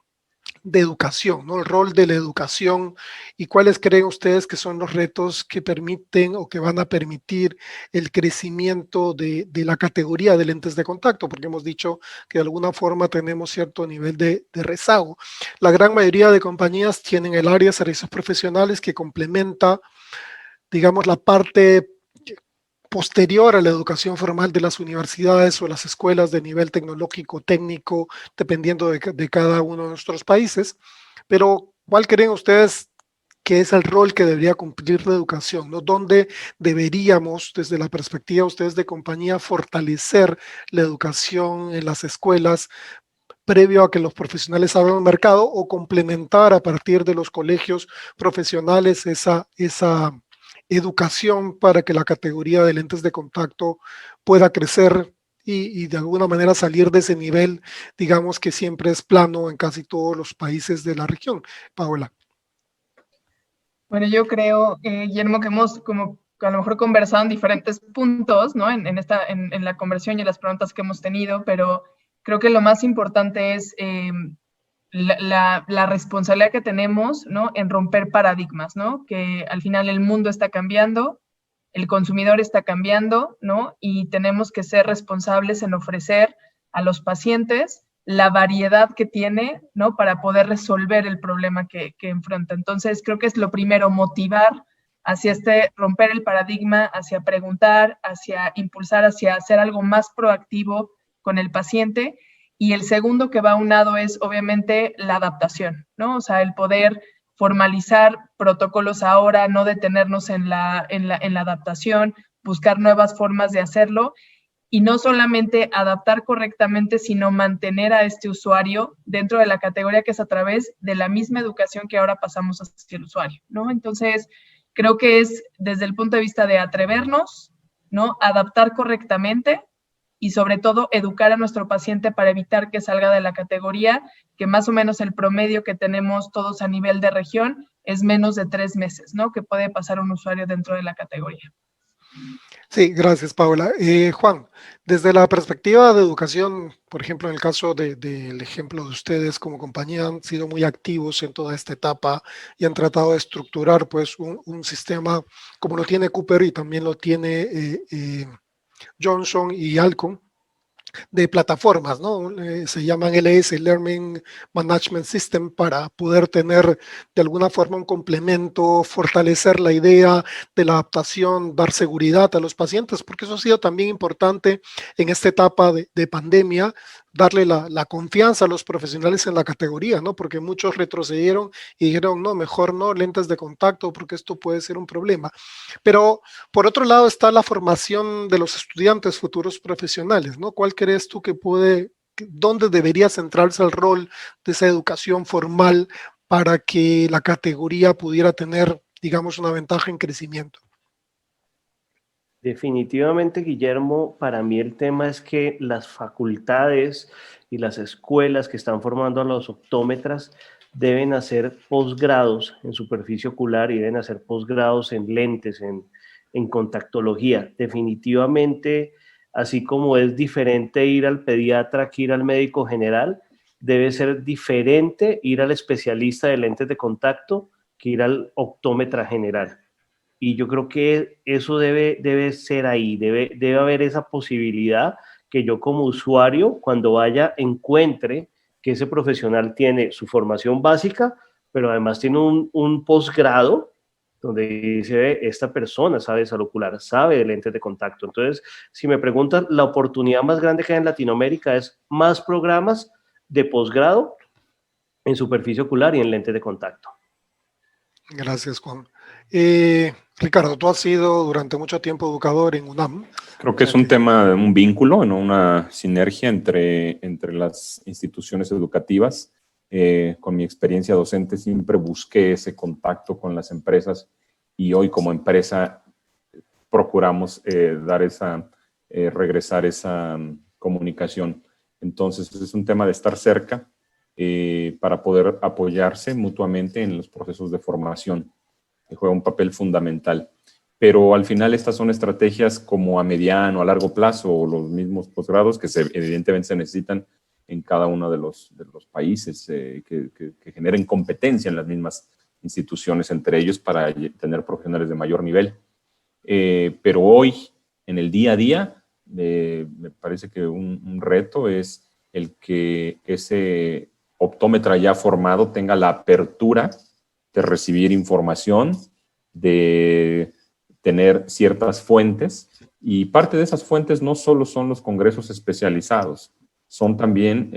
educación, ¿no? El rol de la educación y cuáles creen ustedes que son los retos que permiten o que van a permitir el crecimiento de la categoría de lentes de contacto, porque hemos dicho que de alguna forma tenemos cierto nivel de rezago. La gran mayoría de compañías tienen el área de servicios profesionales que complementa, digamos, la parte posterior a la educación formal de las universidades o las escuelas de nivel tecnológico, técnico, dependiendo de cada uno de nuestros países. Pero, ¿cuál creen ustedes que es el rol que debería cumplir la educación, ¿no? ¿Dónde deberíamos, desde la perspectiva de ustedes de compañía, fortalecer la educación en las escuelas previo a que los profesionales abran el mercado o complementar a partir de los colegios profesionales esa educación para que la categoría de lentes de contacto pueda crecer y de alguna manera salir de ese nivel, digamos que siempre es plano en casi todos los países de la región? Paola. Bueno, yo creo, Guillermo, que hemos como a lo mejor conversado en diferentes puntos, ¿no? En la conversación y en las preguntas que hemos tenido, pero creo que lo más importante es la responsabilidad que tenemos, ¿no? En romper paradigmas, ¿no? Que al final el mundo está cambiando, el consumidor está cambiando, ¿no? Y tenemos que ser responsables en ofrecer a los pacientes la variedad que tiene, ¿no? Para poder resolver el problema que enfrenta. Entonces, creo que es lo primero, motivar hacia romper el paradigma, hacia preguntar, hacia impulsar, hacia hacer algo más proactivo con el paciente. Y el segundo que va aunado es, obviamente, la adaptación, ¿no? O sea, el poder formalizar protocolos ahora, no detenernos en la adaptación, buscar nuevas formas de hacerlo. Y no solamente adaptar correctamente, sino mantener a este usuario dentro de la categoría que es a través de la misma educación que ahora pasamos hacia el usuario, ¿no? Entonces, Creo que es desde el punto de vista de atrevernos, ¿no? Adaptar correctamente y sobre todo educar a nuestro paciente para evitar que salga de la categoría, que más o menos el promedio que tenemos todos a nivel de región es menos de 3 meses, ¿no? Que puede pasar un usuario dentro de la categoría. Sí, gracias, Paula. Juan, desde la perspectiva de educación, por ejemplo, en el caso del ejemplo de ustedes como compañía, han sido muy activos en toda esta etapa y han tratado de estructurar pues un sistema como lo tiene Cooper y también lo tiene Johnson y Alcon, de plataformas, ¿no? Se llaman LS, Learning Management System, para poder tener de alguna forma un complemento, fortalecer la idea de la adaptación, dar seguridad a los pacientes, porque eso ha sido también importante en esta etapa de pandemia, darle la confianza a los profesionales en la categoría, ¿no? Porque muchos retrocedieron y dijeron, no, mejor no, lentes de contacto, porque esto puede ser un problema. Pero por otro lado está la formación de los estudiantes futuros profesionales, ¿no? ¿Cuál crees tú dónde debería centrarse el rol de esa educación formal para que la categoría pudiera tener, digamos, una ventaja en crecimiento? Definitivamente, Guillermo, para mí el tema es que las facultades y las escuelas que están formando a los optómetras deben hacer posgrados en superficie ocular y deben hacer posgrados en lentes, en contactología. Definitivamente, así como es diferente ir al pediatra que ir al médico general, debe ser diferente ir al especialista de lentes de contacto que ir al optómetra general. Y yo creo que eso debe ser ahí, debe haber esa posibilidad que yo como usuario, cuando vaya, encuentre que ese profesional tiene su formación básica, pero además tiene un posgrado donde dice, esta persona sabe de salud ocular, sabe de lentes de contacto. Entonces, si me preguntan, la oportunidad más grande que hay en Latinoamérica es más programas de posgrado en superficie ocular y en lentes de contacto. Gracias, Juan. Ricardo, tú has sido durante mucho tiempo educador en UNAM. Creo que es un tema, un vínculo, ¿no? Una sinergia entre las instituciones educativas. Con mi experiencia docente siempre busqué ese contacto con las empresas y hoy como empresa procuramos regresar esa comunicación. Entonces es un tema de estar cerca para poder apoyarse mutuamente en los procesos de formación, que juega un papel fundamental. Pero al final estas son estrategias como a mediano, a largo plazo, o los mismos posgrados que evidentemente se necesitan en cada uno de los países, que generen competencia en las mismas instituciones entre ellos para tener profesionales de mayor nivel. Pero hoy, en el día a día, me parece que un reto es el que ese optómetra ya formado tenga la apertura de recibir información, de tener ciertas fuentes, y parte de esas fuentes no solo son los congresos especializados, son también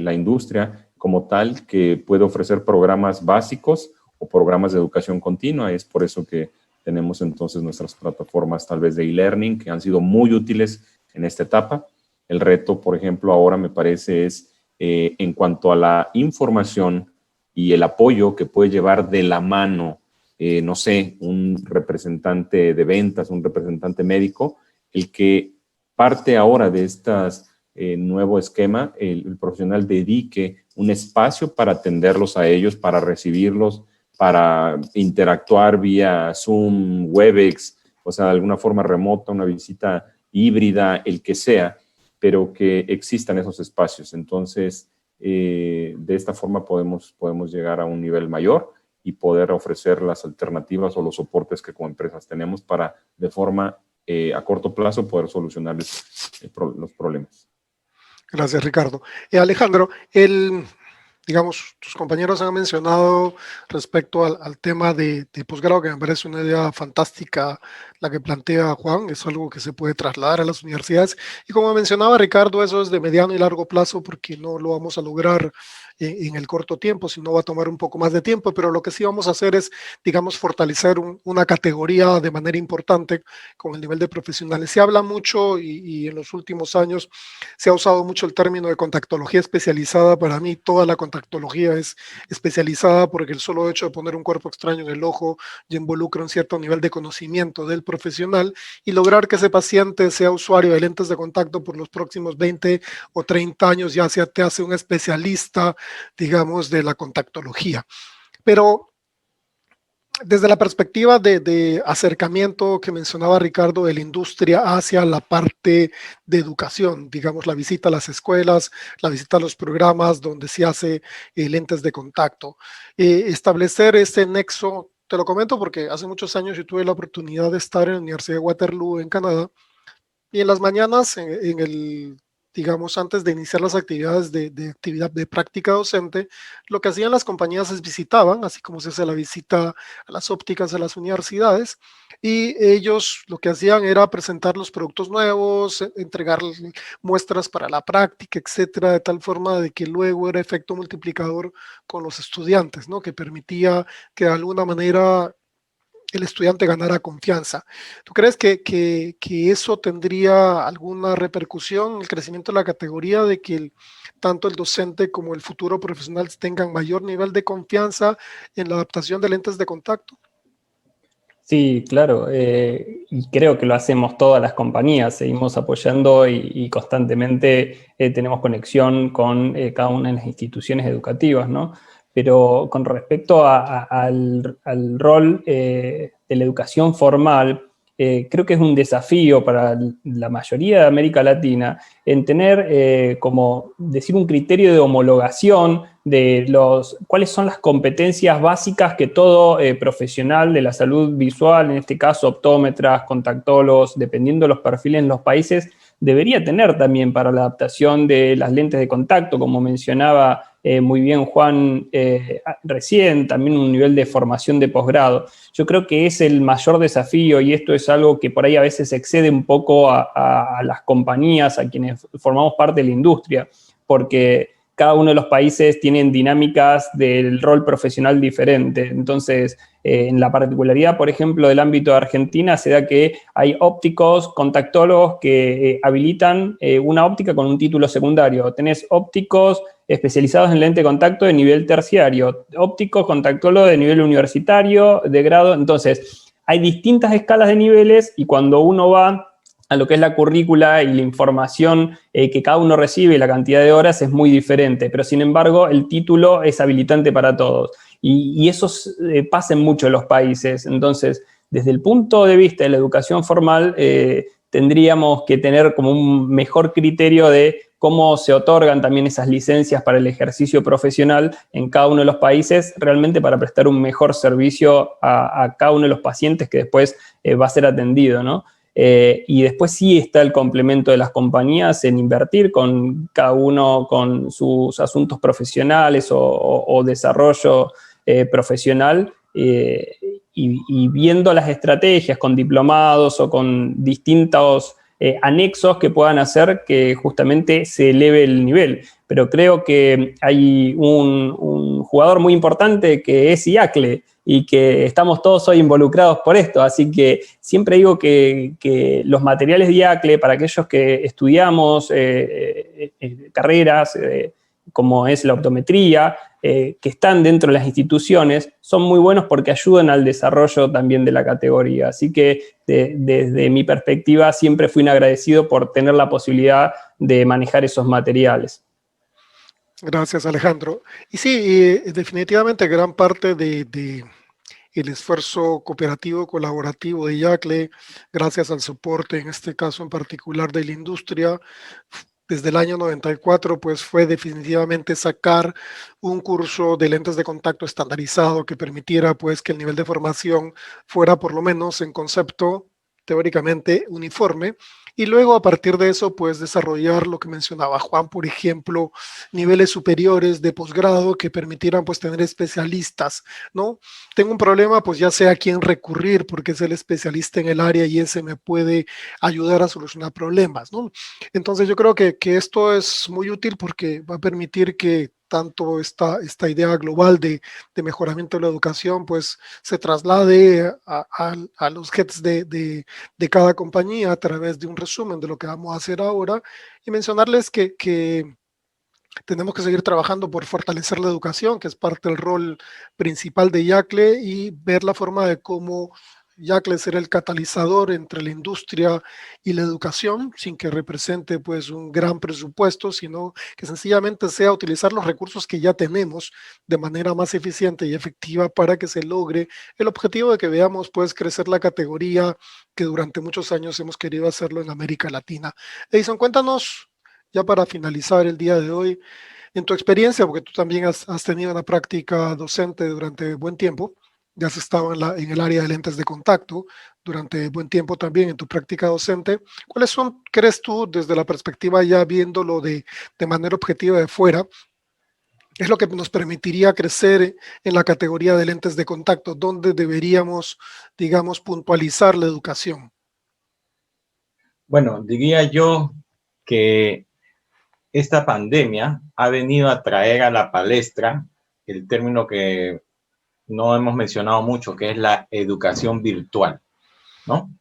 la industria como tal, que puede ofrecer programas básicos o programas de educación continua. Es por eso que tenemos entonces nuestras plataformas tal vez de e-learning que han sido muy útiles en esta etapa. El reto, por ejemplo, ahora me parece es en cuanto a la información y el apoyo que puede llevar de la mano, no sé, un representante de ventas, un representante médico, el que parte ahora de estas nuevo esquema, el profesional dedique un espacio para atenderlos a ellos, para recibirlos, para interactuar vía Zoom, Webex, o sea, de alguna forma remota, una visita híbrida, el que sea, pero que existan esos espacios. Entonces, de esta forma podemos llegar a un nivel mayor y poder ofrecer las alternativas o los soportes que como empresas tenemos para, de forma a corto plazo, poder solucionarles los problemas. Gracias, Ricardo. Alejandro, digamos, tus compañeros han mencionado respecto al tema de posgrado, que me parece una idea fantástica la que plantea Juan, es algo que se puede trasladar a las universidades. Y como mencionaba Ricardo, eso es de mediano y largo plazo porque no lo vamos a lograr en el corto tiempo, sino va a tomar un poco más de tiempo, pero lo que sí vamos a hacer es, digamos, fortalecer una categoría de manera importante con el nivel de profesionales. Se habla mucho y en los últimos años se ha usado mucho el término de contactología especializada. Para mí, toda la contactología contactología es especializada porque el solo hecho de poner un cuerpo extraño en el ojo ya involucra un cierto nivel de conocimiento del profesional y lograr que ese paciente sea usuario de lentes de contacto por los próximos 20 o 30 años ya te hace un especialista, digamos, de la contactología. Pero desde la perspectiva de acercamiento que mencionaba Ricardo de la industria hacia la parte de educación, digamos la visita a las escuelas, la visita a los programas donde se hace lentes de contacto, establecer ese nexo, te lo comento porque hace muchos años yo tuve la oportunidad de estar en la Universidad de Waterloo en Canadá y en las mañanas en el digamos, antes de iniciar las actividades de actividad de práctica docente, lo que hacían las compañías es visitaban, así como se hace la visita a las ópticas de las universidades, y ellos lo que hacían era presentar los productos nuevos, entregar muestras para la práctica, etcétera, de tal forma de que luego era efecto multiplicador con los estudiantes, ¿no? Que permitía que de alguna manera el estudiante ganara confianza. ¿Tú crees que eso tendría alguna repercusión en el crecimiento de la categoría de que tanto el docente como el futuro profesional tengan mayor nivel de confianza en la adaptación de lentes de contacto? Sí, claro, y creo que lo hacemos todas las compañías, seguimos apoyando y constantemente tenemos conexión con cada una de las instituciones educativas, ¿no? Pero con respecto al rol de la educación formal, creo que es un desafío para la mayoría de América Latina en tener, como decir, un criterio de homologación de cuáles son las competencias básicas que todo profesional de la salud visual, en este caso optómetras, contactólogos, dependiendo de los perfiles en los países, debería tener también para la adaptación de las lentes de contacto, como mencionaba muy bien Juan recién, también un nivel de formación de posgrado. Yo creo que es el mayor desafío y esto es algo que por ahí a veces excede un poco a las compañías, a quienes formamos parte de la industria, porque cada uno de los países tienen dinámicas del rol profesional diferente. Entonces, en la particularidad, por ejemplo, del ámbito de Argentina, se da que hay ópticos, contactólogos que habilitan una óptica con un título secundario. Tenés ópticos especializados en lente de contacto de nivel terciario, ópticos, contactólogos de nivel universitario, de grado. Entonces, hay distintas escalas de niveles y cuando uno va a lo que es la currícula y la información que cada uno recibe, la cantidad de horas es muy diferente, pero sin embargo el título es habilitante para todos. Y eso pasa en muchos de los países. Entonces, desde el punto de vista de la educación formal, tendríamos que tener como un mejor criterio de cómo se otorgan también esas licencias para el ejercicio profesional en cada uno de los países, realmente para prestar un mejor servicio a cada uno de los pacientes que después va a ser atendido, ¿no? Y después sí está el complemento de las compañías en invertir con cada uno con sus asuntos profesionales o desarrollo profesional y viendo las estrategias con diplomados o con distintos anexos que puedan hacer que justamente se eleve el nivel. Pero creo que hay un jugador muy importante que es IACLE y que estamos todos hoy involucrados por esto, así que siempre digo que los materiales de IACLE para aquellos que estudiamos carreras como es la optometría, que están dentro de las instituciones, son muy buenos porque ayudan al desarrollo también de la categoría. Así que desde mi perspectiva siempre fui un agradecido por tener la posibilidad de manejar esos materiales. Gracias, Alejandro. Y sí, definitivamente gran parte el esfuerzo cooperativo, colaborativo de IACLE, gracias al soporte, en este caso en particular de la industria, desde el año 94, pues fue definitivamente sacar un curso de lentes de contacto estandarizado que permitiera pues que el nivel de formación fuera por lo menos en concepto teóricamente uniforme y luego a partir de eso pues desarrollar lo que mencionaba Juan, por ejemplo, niveles superiores de posgrado que permitieran pues tener especialistas, ¿no? Tengo un problema, pues ya sé a quién recurrir porque es el especialista en el área y ese me puede ayudar a solucionar problemas, ¿no? Entonces yo creo que esto es muy útil porque va a permitir que tanto esta idea global de mejoramiento de la educación pues se traslade a los heads de cada compañía a través de un resumen de lo que vamos a hacer ahora y mencionarles que Tenemos que seguir trabajando por fortalecer la educación, que es parte del rol principal de Yacle, y ver la forma de cómo Yacle será el catalizador entre la industria y la educación, sin que represente pues un gran presupuesto, sino que sencillamente sea utilizar los recursos que ya tenemos de manera más eficiente y efectiva para que se logre el objetivo de que veamos pues crecer la categoría que durante muchos años hemos querido hacerlo en América Latina. Edison, cuéntanos, ya para finalizar el día de hoy, en tu experiencia, porque tú también has tenido una práctica docente durante buen tiempo, ya has estado en el área de lentes de contacto durante buen tiempo también en tu práctica docente. ¿Cuáles son, crees tú, desde la perspectiva ya viéndolo de manera objetiva de fuera, es lo que nos permitiría crecer en la categoría de lentes de contacto? ¿Dónde deberíamos, digamos, puntualizar la educación? Bueno, diría yo que esta pandemia ha venido a traer a la palestra el término que no hemos mencionado mucho, que es la educación virtual, ¿no?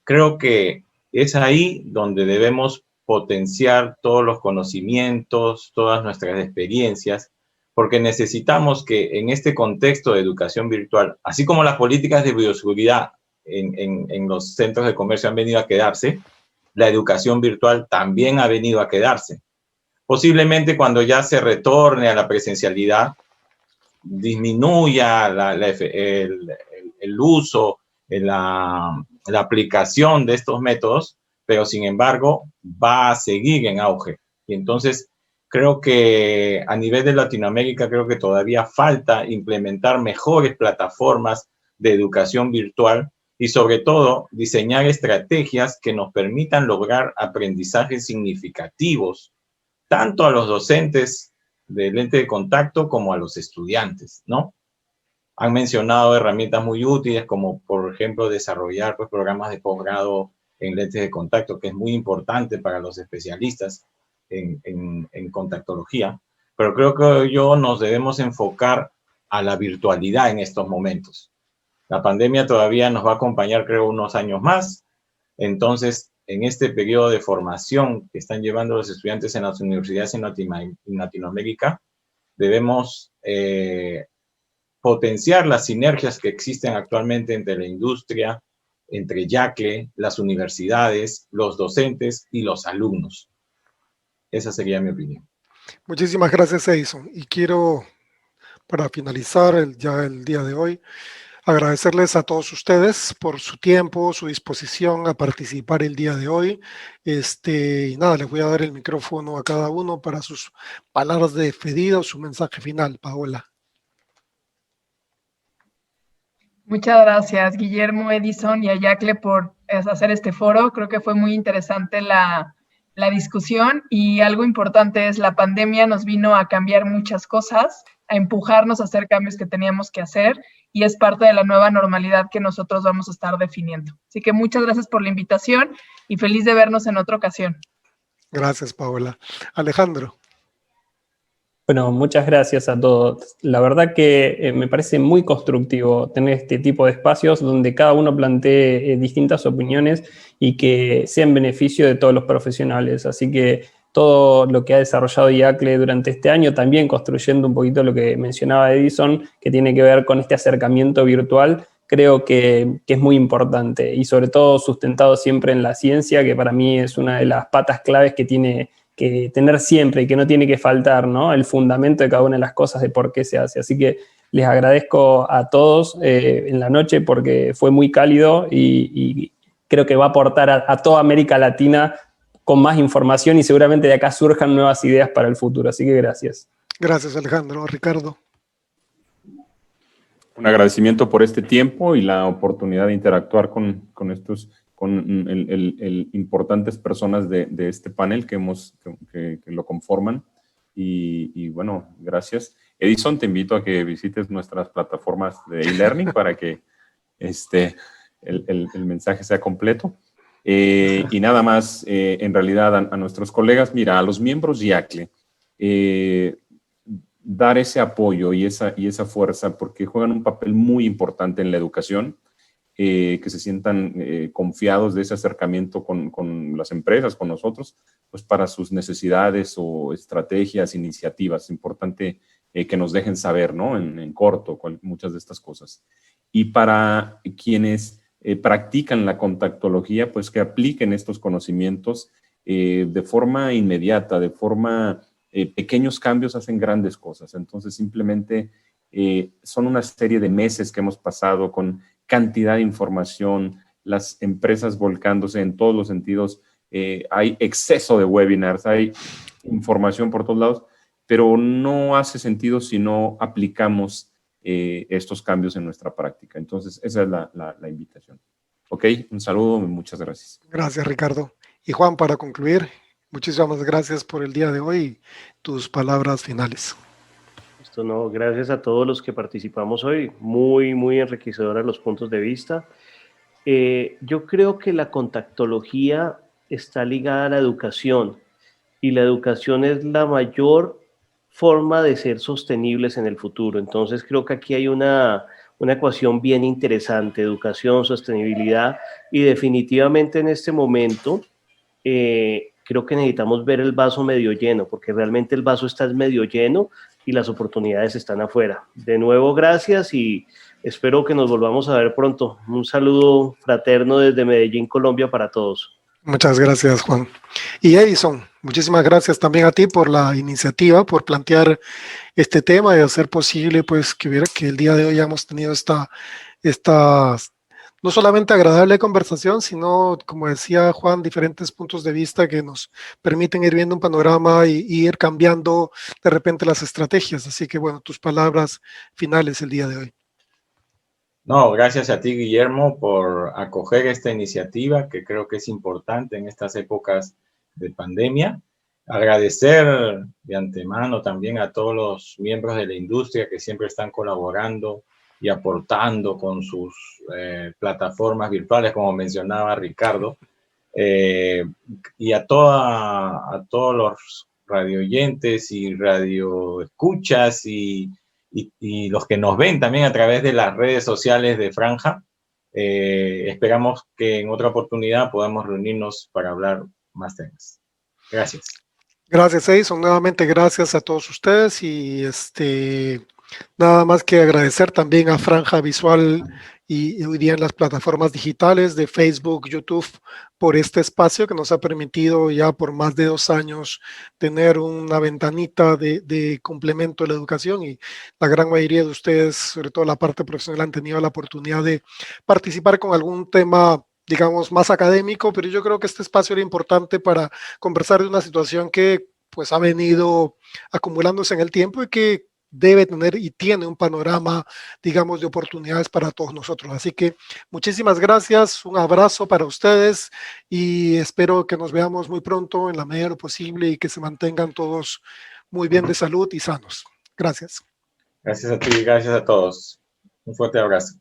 Creo que es ahí donde debemos potenciar todos los conocimientos, todas nuestras experiencias, porque necesitamos que en este contexto de educación virtual, así como las políticas de bioseguridad en los centros de comercio han venido a quedarse, la educación virtual también ha venido a quedarse. Posiblemente cuando ya se retorne a la presencialidad, disminuya el uso, la aplicación de estos métodos, pero sin embargo va a seguir en auge. Y entonces creo que a nivel de Latinoamérica, creo que todavía falta implementar mejores plataformas de educación virtual y sobre todo diseñar estrategias que nos permitan lograr aprendizajes significativos tanto a los docentes de lente de contacto como a los estudiantes, ¿no? Han mencionado herramientas muy útiles como, por ejemplo, desarrollar pues, programas de posgrado en lentes de contacto, que es muy importante para los especialistas en contactología, pero creo que nos debemos enfocar a la virtualidad en estos momentos. La pandemia todavía nos va a acompañar, creo, unos años más, entonces, en este periodo de formación que están llevando los estudiantes en las universidades en Latinoamérica, debemos potenciar las sinergias que existen actualmente entre la industria, entre Yacle, las universidades, los docentes y los alumnos. Esa sería mi opinión. Muchísimas gracias, Edison. Y quiero, para finalizar ya el día de hoy, agradecerles a todos ustedes por su tiempo, su disposición a participar el día de hoy. Y nada, les voy a dar el micrófono a cada uno para sus palabras de despedida o su mensaje final, Paola. Muchas gracias, Guillermo, Edison y a Yacle por hacer este foro. Creo que fue muy interesante la discusión y algo importante es la pandemia nos vino a cambiar muchas cosas, a empujarnos a hacer cambios que teníamos que hacer y es parte de la nueva normalidad que nosotros vamos a estar definiendo. Así que muchas gracias por la invitación y feliz de vernos en otra ocasión. Gracias, Paola. Alejandro. Bueno, muchas gracias a todos. La verdad que me parece muy constructivo tener este tipo de espacios donde cada uno plantee distintas opiniones y que sea en beneficio de todos los profesionales. Así que todo lo que ha desarrollado Yacle durante este año, también construyendo un poquito lo que mencionaba Edison, que tiene que ver con este acercamiento virtual, creo que es muy importante y sobre todo sustentado siempre en la ciencia, que para mí es una de las patas claves que tiene que tener siempre y que no tiene que faltar, ¿no? El fundamento de cada una de las cosas de por qué se hace. Así que les agradezco a todos en la noche porque fue muy cálido y creo que va a aportar a toda América Latina con más información y seguramente de acá surjan nuevas ideas para el futuro. Así que gracias. Gracias, Alejandro. Ricardo. Un agradecimiento por este tiempo y la oportunidad de interactuar con importantes personas de este panel que lo conforman. Y bueno, gracias. Edison, te invito a que visites nuestras plataformas de e-learning para que el mensaje sea completo. Y nada más, en realidad, a nuestros colegas, mira, a los miembros de Yacle, dar ese apoyo y esa fuerza porque juegan un papel muy importante en la educación. que se sientan confiados de ese acercamiento con las empresas, con nosotros, pues para sus necesidades o estrategias, iniciativas. Es importante que nos dejen saber, ¿no? En corto, muchas de estas cosas. Y para quienes practican la contactología, pues que apliquen estos conocimientos de forma inmediata, de forma... pequeños cambios hacen grandes cosas. Entonces, simplemente son una serie de meses que hemos pasado con cantidad de información, las empresas volcándose en todos los sentidos. Hay exceso de webinars, hay información por todos lados, pero no hace sentido si no aplicamos estos cambios en nuestra práctica. Entonces, esa es la invitación. Ok, un saludo y muchas gracias. Gracias, Ricardo. Y Juan, para concluir, muchísimas gracias por el día de hoy y tus palabras finales. Esto no, gracias a todos los que participamos hoy, muy, muy enriquecedora los puntos de vista. Yo creo que la contactología está ligada a la educación y la educación es la mayor forma de ser sostenibles en el futuro. Entonces creo que aquí hay una ecuación bien interesante, educación, sostenibilidad, y definitivamente en este momento creo que necesitamos ver el vaso medio lleno, porque realmente el vaso está medio lleno y las oportunidades están afuera. De nuevo, gracias y espero que nos volvamos a ver pronto. Un saludo fraterno desde Medellín, Colombia, para todos. Muchas gracias, Juan. Y Edison, muchísimas gracias también a ti por la iniciativa, por plantear este tema y hacer posible pues que el día de hoy hayamos tenido esta no solamente agradable conversación, sino, como decía Juan, diferentes puntos de vista que nos permiten ir viendo un panorama y ir cambiando de repente las estrategias. Así que, bueno, tus palabras finales el día de hoy. No, gracias a ti, Guillermo, por acoger esta iniciativa que creo que es importante en estas épocas de pandemia. Agradecer de antemano también a todos los miembros de la industria que siempre están colaborando y aportando con sus plataformas virtuales, como mencionaba Ricardo, y a todos los radioyentes y radioescuchas y los que nos ven también a través de las redes sociales de Franja. Esperamos que en otra oportunidad podamos reunirnos para hablar más temas. Gracias. Gracias, Edison. Nuevamente gracias a todos ustedes y nada más que agradecer también a Franja Visual y hoy día en las plataformas digitales de Facebook, YouTube, por este espacio que nos ha permitido ya por más de 2 años tener una ventanita de complemento de la educación, y la gran mayoría de ustedes, sobre todo la parte profesional, han tenido la oportunidad de participar con algún tema, digamos, más académico, pero yo creo que este espacio era importante para conversar de una situación que pues ha venido acumulándose en el tiempo y que debe tener y tiene un panorama, digamos, de oportunidades para todos nosotros. Así que muchísimas gracias, un abrazo para ustedes y espero que nos veamos muy pronto en la medida de lo posible y que se mantengan todos muy bien de salud y sanos. Gracias. Gracias a ti, gracias a todos. Un fuerte abrazo.